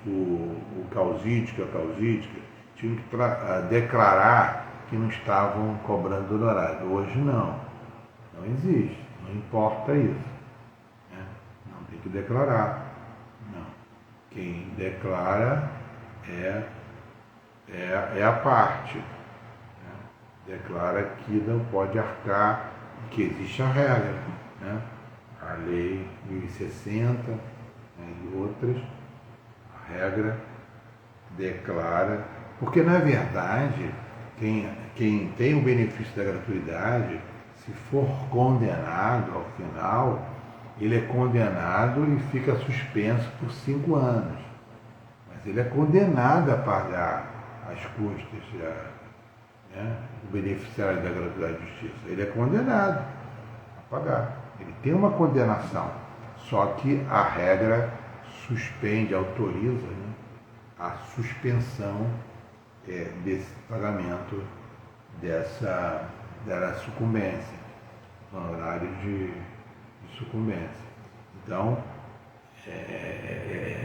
o causídico, a causídica, tinham que declarar que não estavam cobrando honorário. Hoje não existe, não importa isso. Né? Não tem que declarar. Não. Quem declara é a parte. Né? Declara que não pode arcar, que existe a regra. Né? A lei 1060, né, e outras, a regra declara, porque na verdade quem tem o benefício da gratuidade, se for condenado ao final, ele é condenado e fica suspenso por 5 anos. Mas ele é condenado a pagar as custas, né, o beneficiário da gratuidade de justiça. Ele é condenado a pagar. Ele tem uma condenação. Só que a regra suspende, autoriza, né, a suspensão desse pagamento da sucumbência, honorários de sucumbência. Então, é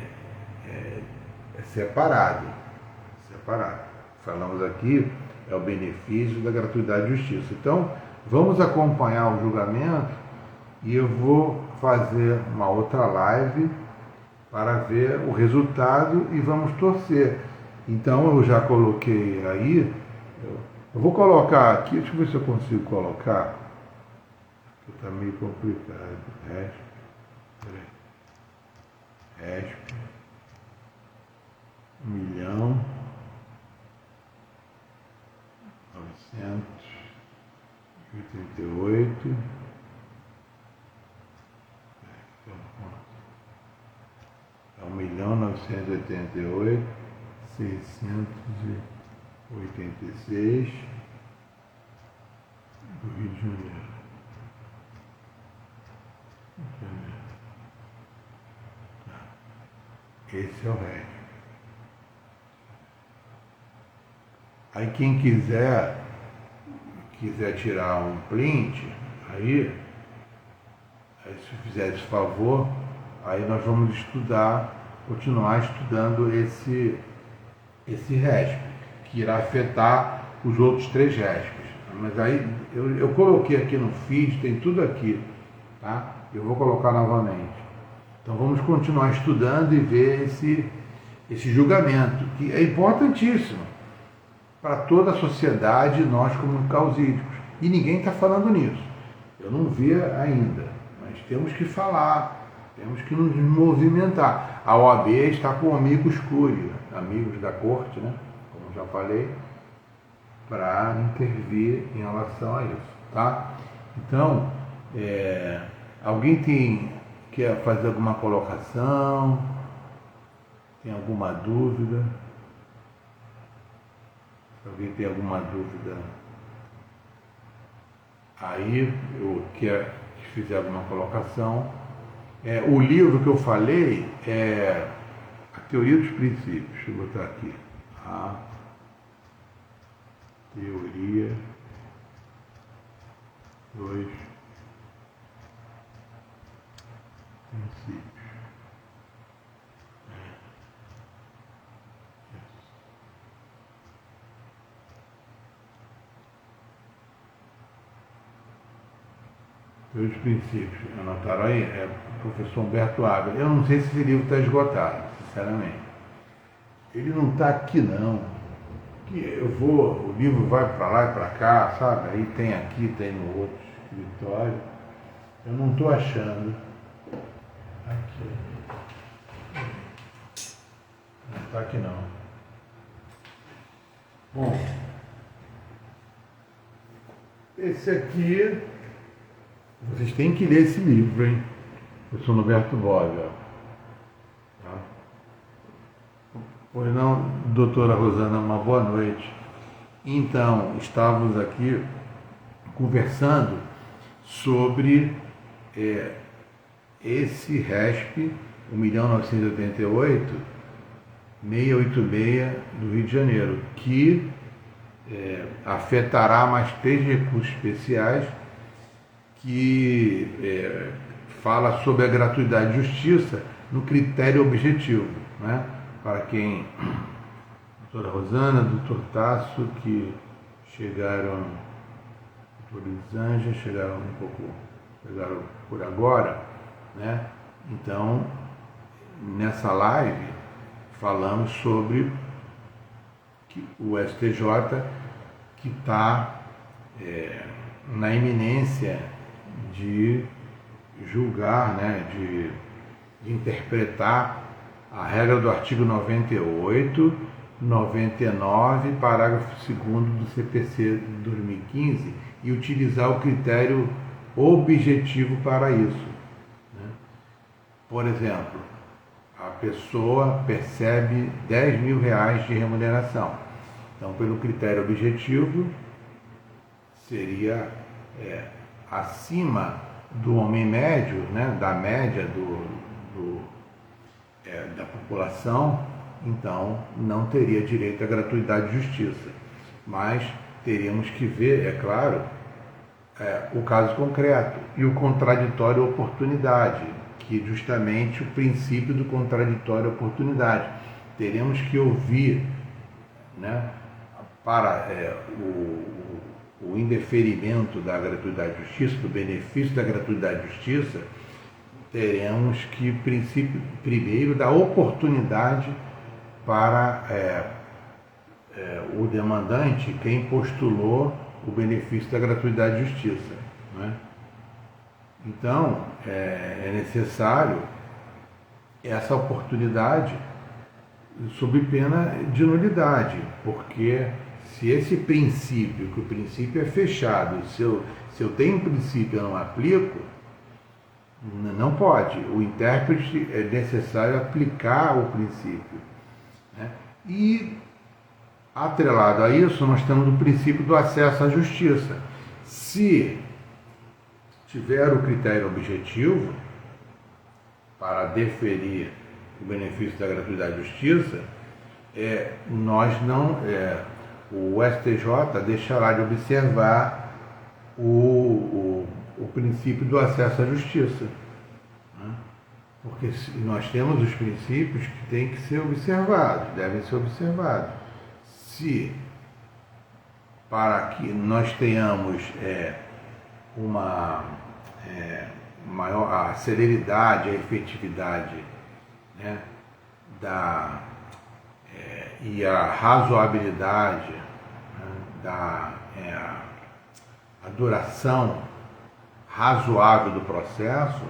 separado. Falamos aqui, é o benefício da gratuidade de justiça. Então, vamos acompanhar o julgamento e eu vou fazer uma outra live para ver o resultado e vamos torcer. Então eu já coloquei aí, eu vou colocar aqui, deixa eu ver se eu consigo colocar, que está meio complicado. RESP, 1.988. É 1.988.686 do Rio de Janeiro. Esse é o RESP. Aí quem quiser tirar um print, aí se fizer esse favor, aí nós vamos continuar estudando esse RESP, que irá afetar os outros 3 RESPs. Mas aí eu coloquei aqui no feed, tem tudo aqui, tá? Eu vou colocar novamente. Então vamos continuar estudando e ver esse julgamento, que é importantíssimo para toda a sociedade, nós como causídicos. E ninguém está falando nisso. Eu não vi ainda, mas temos que falar, temos que nos movimentar. A OAB está com o amigos curiae, amigos da corte, né? Como já falei, para intervir em relação a isso, tá? Então, alguém quer fazer alguma colocação? Tem alguma dúvida? Se alguém tem alguma dúvida, aí eu quero que fizer alguma colocação. O livro que eu falei é A Teoria dos Princípios. Deixa eu botar aqui. A Teoria dos Princípios. Os princípios, anotaram aí? É o professor Humberto Ávila. Eu não sei se esse livro está esgotado, sinceramente. Ele não está aqui, não. O livro vai para lá e para cá, sabe? Aí tem aqui, tem no outro escritório. Eu não estou achando. Aqui. Não está aqui, não. Bom, esse aqui... Vocês têm que ler esse livro, hein? Professor Norberto Bobbio. Tá? Pois não, doutora Rosana, uma boa noite. Então, estávamos aqui conversando sobre esse RESP 1.988.686 do Rio de Janeiro, que afetará mais 3 recursos especiais que fala sobre a gratuidade de justiça no critério objetivo, né? Para quem, doutora Rosana, doutor Tasso, que chegaram, doutor Elisângela, chegaram por agora, né? Então, nessa live, falamos sobre o STJ que está na iminência de julgar, né, de interpretar a regra do artigo 98, 99, parágrafo 2º do CPC de 2015 e utilizar o critério objetivo para isso, né? Por exemplo, a pessoa percebe R$10.000 de remuneração. Então, pelo critério objetivo, seria acima do homem médio, né, da média da população, então não teria direito à gratuidade de justiça. Mas teríamos que ver, é claro, o caso concreto e o contraditório oportunidade, que é justamente o princípio do contraditório oportunidade. Teremos que ouvir, né, para o indeferimento da gratuidade de justiça, do benefício da gratuidade de justiça, teremos que, primeiro, dar oportunidade para o demandante, quem postulou o benefício da gratuidade de justiça, né? Então, é necessário essa oportunidade sob pena de nulidade, porque se esse princípio, que o princípio é fechado, se eu tenho um princípio e eu não aplico, não pode. O intérprete é necessário aplicar o princípio, né? E, atrelado a isso, nós temos o princípio do acesso à justiça. Se tiver o critério objetivo para deferir o benefício da gratuidade de justiça, o STJ deixará de observar o princípio do acesso à justiça, né? Porque nós temos os princípios que têm que ser observados, devem ser observados. Se, para que nós tenhamos a celeridade, a efetividade, né, e a razoabilidade, né, a duração razoável do processo,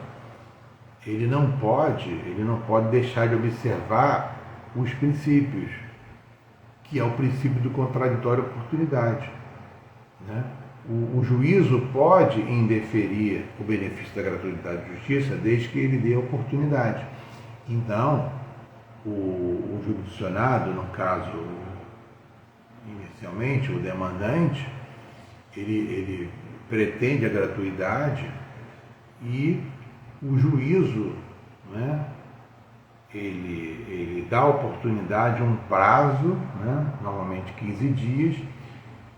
ele não pode deixar de observar os princípios, que é o princípio do contraditório oportunidade, né? O juízo pode indeferir o benefício da gratuidade de justiça desde que ele dê a oportunidade. Então, o jurisdicionado, no caso, inicialmente, o demandante, ele pretende a gratuidade e o juízo, né, ele dá a oportunidade, um prazo, né, normalmente 15 dias,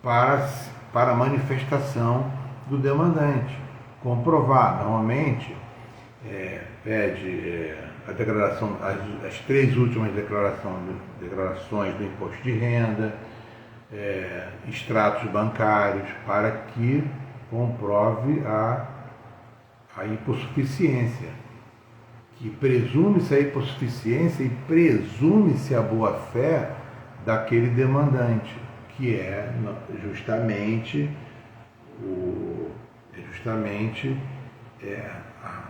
para a manifestação do demandante. Comprovar, normalmente, pede a declaração, as 3 últimas declarações do imposto de renda, extratos bancários, para que comprove a hipossuficiência, que presume-se a hipossuficiência e presume-se a boa-fé daquele demandante, que é justamente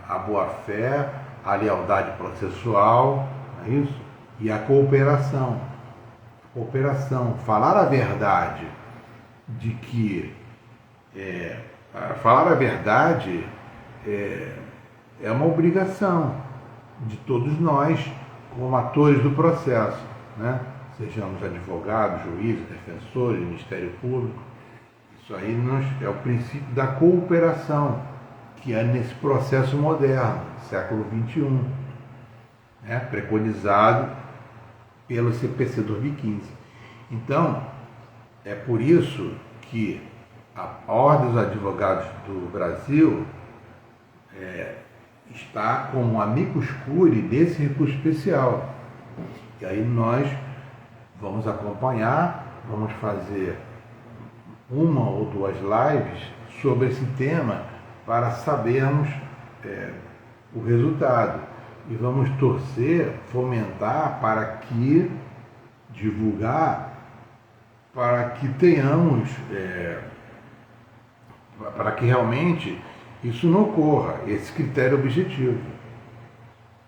a boa-fé, a lealdade processual, não é isso? E a cooperação. Falar a verdade de que falar a verdade é uma obrigação de todos nós como atores do processo. né? Sejamos advogados, juízes, defensores, Ministério Público. Isso aí é o princípio da cooperação, que é nesse processo moderno, século XXI, né? Preconizado pelo CPC 2015. Então, é por isso que a Ordem dos Advogados do Brasil está como um amicus curiae desse recurso especial. E aí nós vamos acompanhar, vamos fazer uma ou duas lives sobre esse tema para sabermos o resultado. E vamos torcer, fomentar divulgar, para que tenhamos, para que realmente isso não ocorra, esse critério objetivo.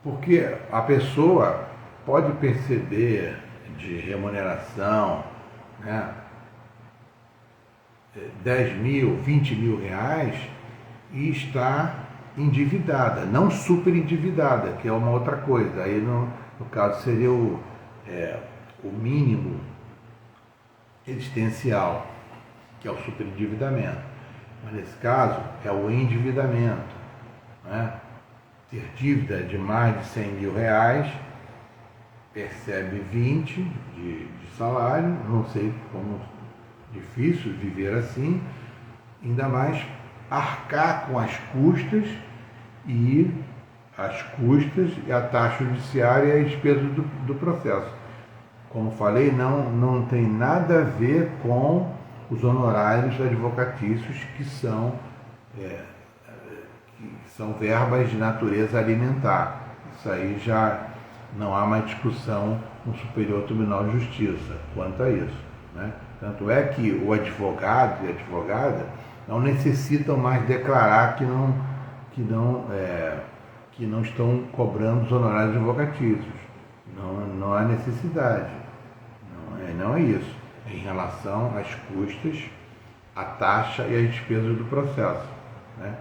Porque a pessoa pode perceber de remuneração, né, 10 mil, 20 mil reais e está endividada, não super endividada, que é uma outra coisa. Aí no caso seria o mínimo existencial, que é o superendividamento. Mas nesse caso é o endividamento, né? Ter dívida de mais de 100 mil reais, percebe 20 de salário, não sei como difícil viver assim, ainda mais arcar com as custas e a taxa judiciária e a despesa do processo. Como falei, não tem nada a ver com os honorários advocatícios, que são verbas de natureza alimentar. Isso aí já não há mais discussão no Superior Tribunal de Justiça quanto a isso, né? Tanto é que o advogado e a advogada não necessitam mais declarar que não estão cobrando os honorários advocatícios. Não há necessidade. Não é isso. É em relação às custas, à taxa e às despesas do processo, né?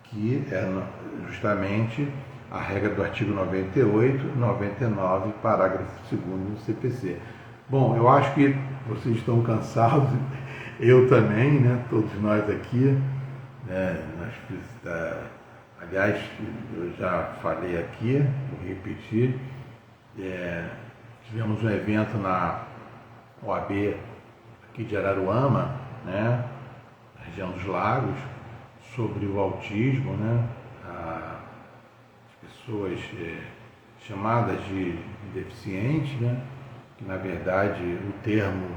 Que é justamente a regra do artigo 98, 99, parágrafo 2º do CPC. Bom, eu acho que vocês estão cansados, eu também, né? Todos nós aqui, né? Aliás, eu já falei aqui, vou repetir, tivemos um evento na OAB aqui de Araruama, né? Região dos Lagos, sobre o autismo, né? As pessoas chamadas de deficientes, né? Que na verdade o termo,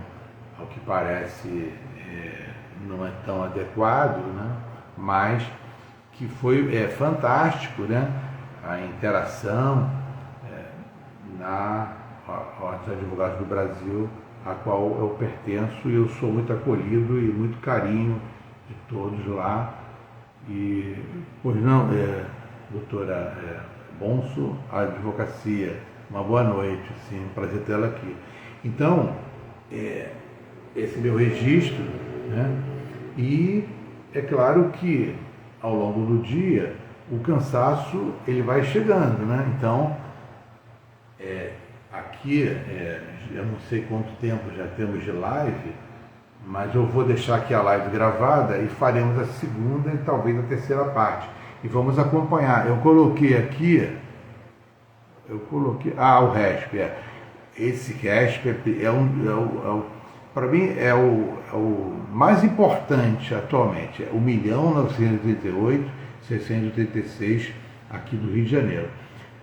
ao que parece, não é tão adequado, né? Mas que foi fantástico, né? A interação na Ordem dos Advogados do Brasil, a qual eu pertenço, e eu sou muito acolhido e muito carinho de todos lá. E, pois não, doutora Bonso, a advocacia, uma boa noite, sim, prazer tê-la aqui. Então, esse meu registro, né? E é claro que ao longo do dia o cansaço ele vai chegando, né? Então, aqui, eu não sei quanto tempo já temos de live, mas eu vou deixar aqui a live gravada e faremos a segunda e talvez a terceira parte. E vamos acompanhar. Eu coloquei aqui, o RESP. Esse RESP para mim é o mais importante atualmente. É 1.938.686 aqui do Rio de Janeiro.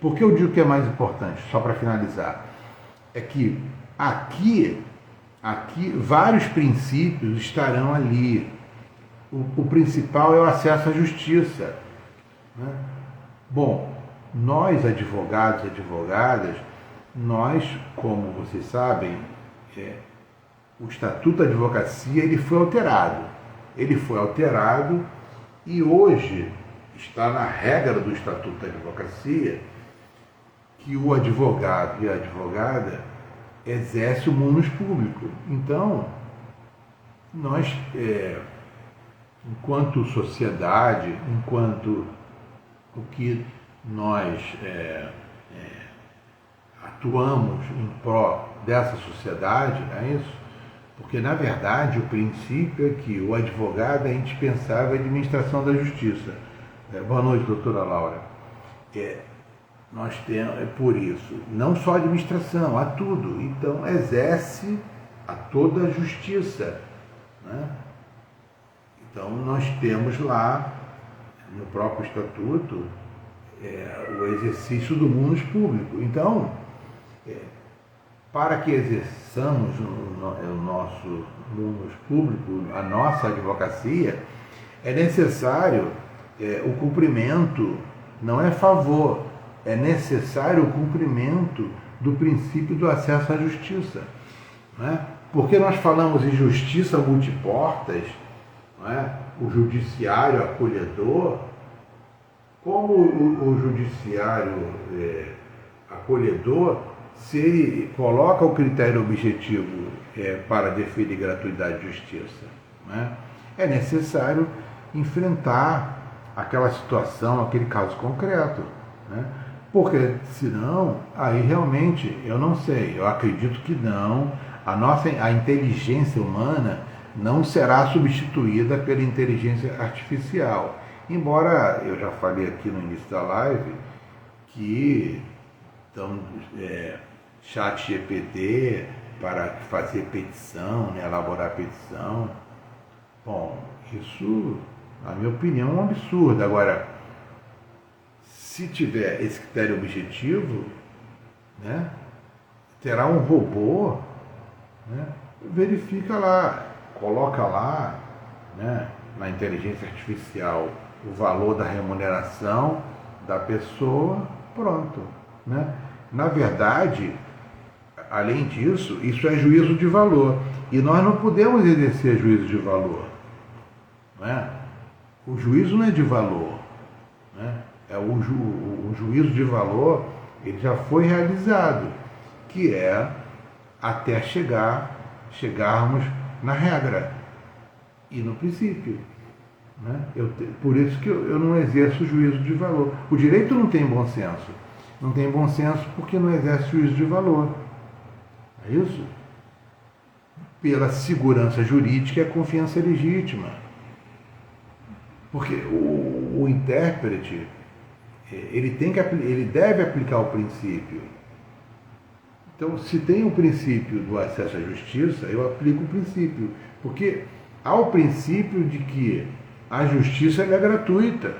Por que eu digo que é mais importante? Só para finalizar. É que aqui vários princípios estarão ali. O principal é o acesso à justiça, né? Bom, nós advogados e advogadas, como vocês sabem, o Estatuto da Advocacia ele foi alterado. E hoje está na regra do Estatuto da Advocacia que o advogado e a advogada exerce o munus público. Então, nós, enquanto sociedade, enquanto o que nós atuamos em pró dessa sociedade, não é isso? Porque, na verdade, o princípio é que o advogado é indispensável à administração da justiça. Boa noite, doutora Laura. Nós temos, por isso, não só a administração, a tudo. Então, exerce a toda a justiça, né? Então, nós temos lá, no próprio estatuto, o exercício do munus público. Então, para que exerçamos o nosso munus público, a nossa advocacia, é necessário o cumprimento, não é favor, é necessário o cumprimento do princípio do acesso à justiça. Não é? Porque nós falamos em justiça multiportas, não é? O judiciário acolhedor, como o judiciário acolhedor, se ele coloca o critério objetivo para definir gratuidade de justiça, né, é necessário enfrentar aquela situação, aquele caso concreto, né, porque senão, aí realmente, eu não sei, eu acredito que não, a inteligência humana não será substituída pela inteligência artificial. Embora eu já falei aqui no início da live que chat GPT para fazer petição, né, elaborar petição. Bom, isso, na minha opinião, é um absurdo. Agora, se tiver esse critério objetivo, né, terá um robô, né, verifica lá, coloca lá, né, na inteligência artificial o valor da remuneração da pessoa, pronto, né? Na verdade, além disso, isso é juízo de valor. E nós não podemos exercer juízo de valor. Não é? O juízo não é de valor. Né? O juízo de valor ele já foi realizado, que é até chegarmos na regra e no princípio. Né? Por isso que eu não exerço juízo de valor. O direito não tem bom senso. Não tem bom senso porque não exerce juízo de valor. É isso? Pela segurança jurídica e a confiança legítima. Porque o intérprete, ele deve aplicar o princípio. Então, se tem o princípio do acesso à justiça, eu aplico o princípio. Porque há o princípio de que a justiça é gratuita.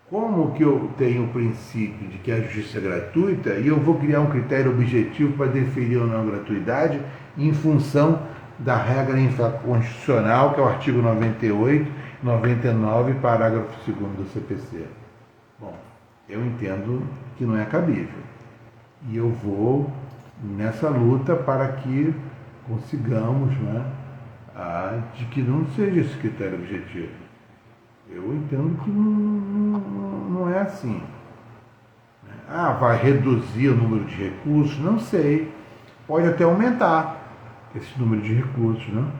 Como que eu tenho o princípio de que a justiça é gratuita e eu vou criar um critério objetivo para definir ou não a gratuidade em função da regra infraconstitucional, que é o artigo 98, 99, parágrafo 2º do CPC? Bom, eu entendo que não é cabível. E eu vou nessa luta para que consigamos, né, de que não seja esse critério objetivo. Eu entendo que não é assim. Vai reduzir o número de recursos? Não sei. Pode até aumentar esse número de recursos, né?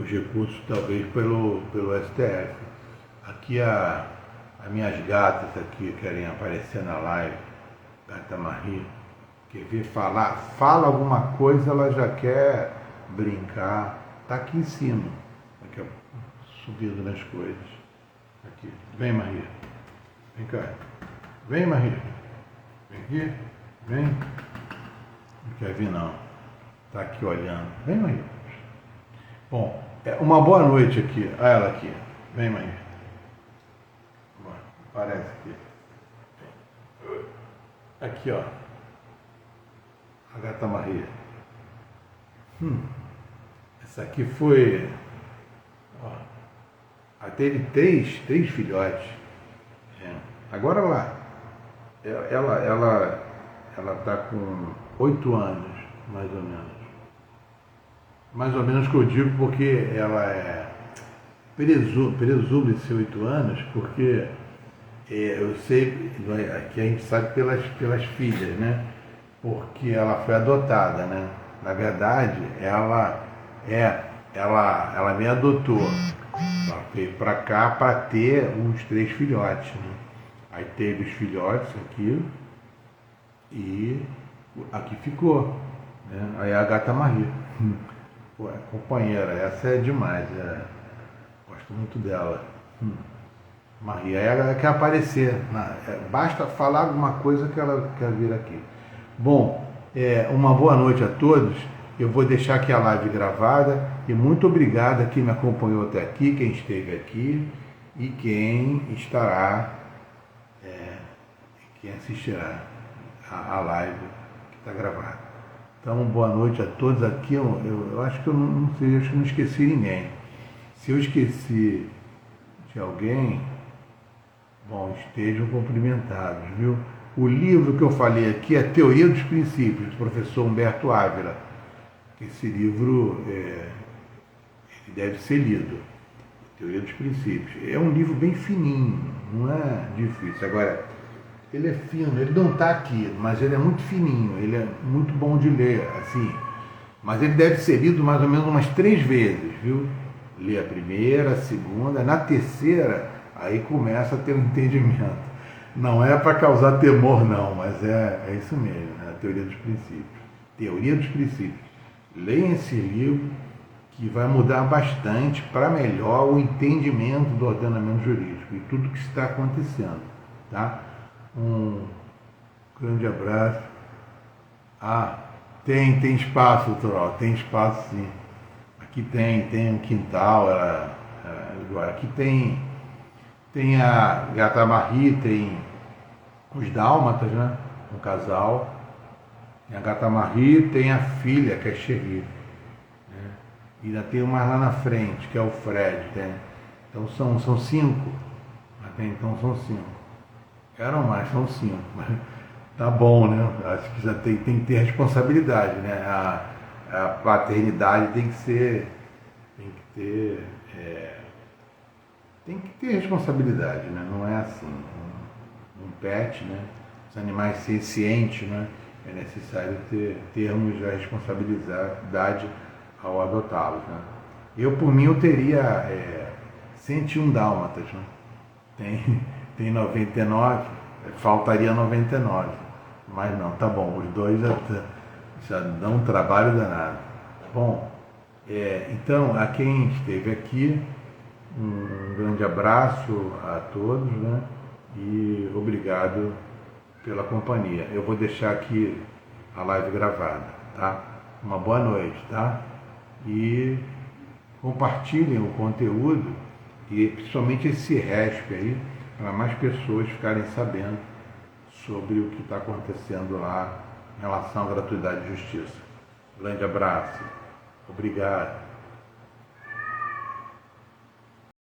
Os recursos talvez pelo STF. Aqui as minhas gatas aqui querem aparecer na live. Gata Marie, quer ver fala alguma coisa, ela já quer brincar. Está aqui em cima. Aqui, subindo nas coisas. Aqui. Vem, Maria. Vem cá. Vem, Maria. Vem aqui. Vem. Não quer vir, não. Está aqui olhando. Vem, Maria. Bom, uma boa noite aqui. Olha ela aqui. Vem, Maria. Aparece aqui. Aqui, ó. A gata Maria. Essa aqui foi... Teve três filhotes. Agora ela está com 8 anos, mais ou menos. Mais ou menos que eu digo porque ela presume ser 8 anos, porque eu sei que a gente sabe pelas filhas, né? Porque ela foi adotada, né? Na verdade, ela me adotou. Ela veio para cá para ter uns 3 filhotes, né? Aí teve os filhotes aqui e Aqui ficou, né? Aí a gata Maria. Pô, companheira, essa é demais, gosto muito dela. Maria, ela quer aparecer, basta falar alguma coisa que ela quer vir aqui. Bom, uma boa noite a todos. Eu vou deixar aqui a live gravada e muito obrigado a quem me acompanhou até aqui, quem esteve aqui e quem estará, quem assistirá a live que está gravada. Então, boa noite a todos aqui. Eu acho que eu não sei, acho que não esqueci ninguém. Se eu esqueci de alguém, bom, estejam cumprimentados, viu? O livro que eu falei aqui é Teoria dos Princípios, do professor Humberto Ávila. Esse livro ele deve ser lido. Teoria dos Princípios. É um livro bem fininho, não é difícil. Agora, ele é fino, ele não está aqui, mas ele é muito fininho, ele é muito bom de ler, assim. Mas ele deve ser lido mais ou menos umas 3 vezes, viu? Lê a primeira, a segunda, na terceira, aí começa a ter um entendimento. Não é para causar temor, não, mas é isso mesmo, né? A Teoria dos Princípios. Teoria dos Princípios. Leiam esse livro que vai mudar bastante para melhor o entendimento do ordenamento jurídico e tudo que está acontecendo, tá? Um grande abraço. Tem espaço, doutor, tem espaço sim. Aqui tem um quintal, aqui tem a gata Marie, tem os dálmatas, né? Um casal. Tem a gata Marie, tem a filha, que é Cherry. Né? E ainda tem uma lá na frente, que é o Fred. Né? Então são 5. Até então são 5. Eram mais, são 5. Tá bom, né? Acho que já tem que ter responsabilidade, né? A paternidade tem que ter responsabilidade, né? Não é assim. Um pet, né? Os animais sencientes, né? É necessário termos a responsabilidade ao adotá-los, né? Eu, por mim, eu teria 101 dálmatas, né? Tem 99, faltaria 99, mas não, tá bom, os dois já dão um trabalho danado. Bom, então, a quem esteve aqui, um grande abraço a todos, né? E obrigado pela companhia. Eu vou deixar aqui a live gravada, tá? Uma boa noite, tá? E compartilhem o conteúdo e principalmente esse RESP aí, para mais pessoas ficarem sabendo sobre o que está acontecendo lá em relação à gratuidade de justiça. Grande abraço. Obrigado.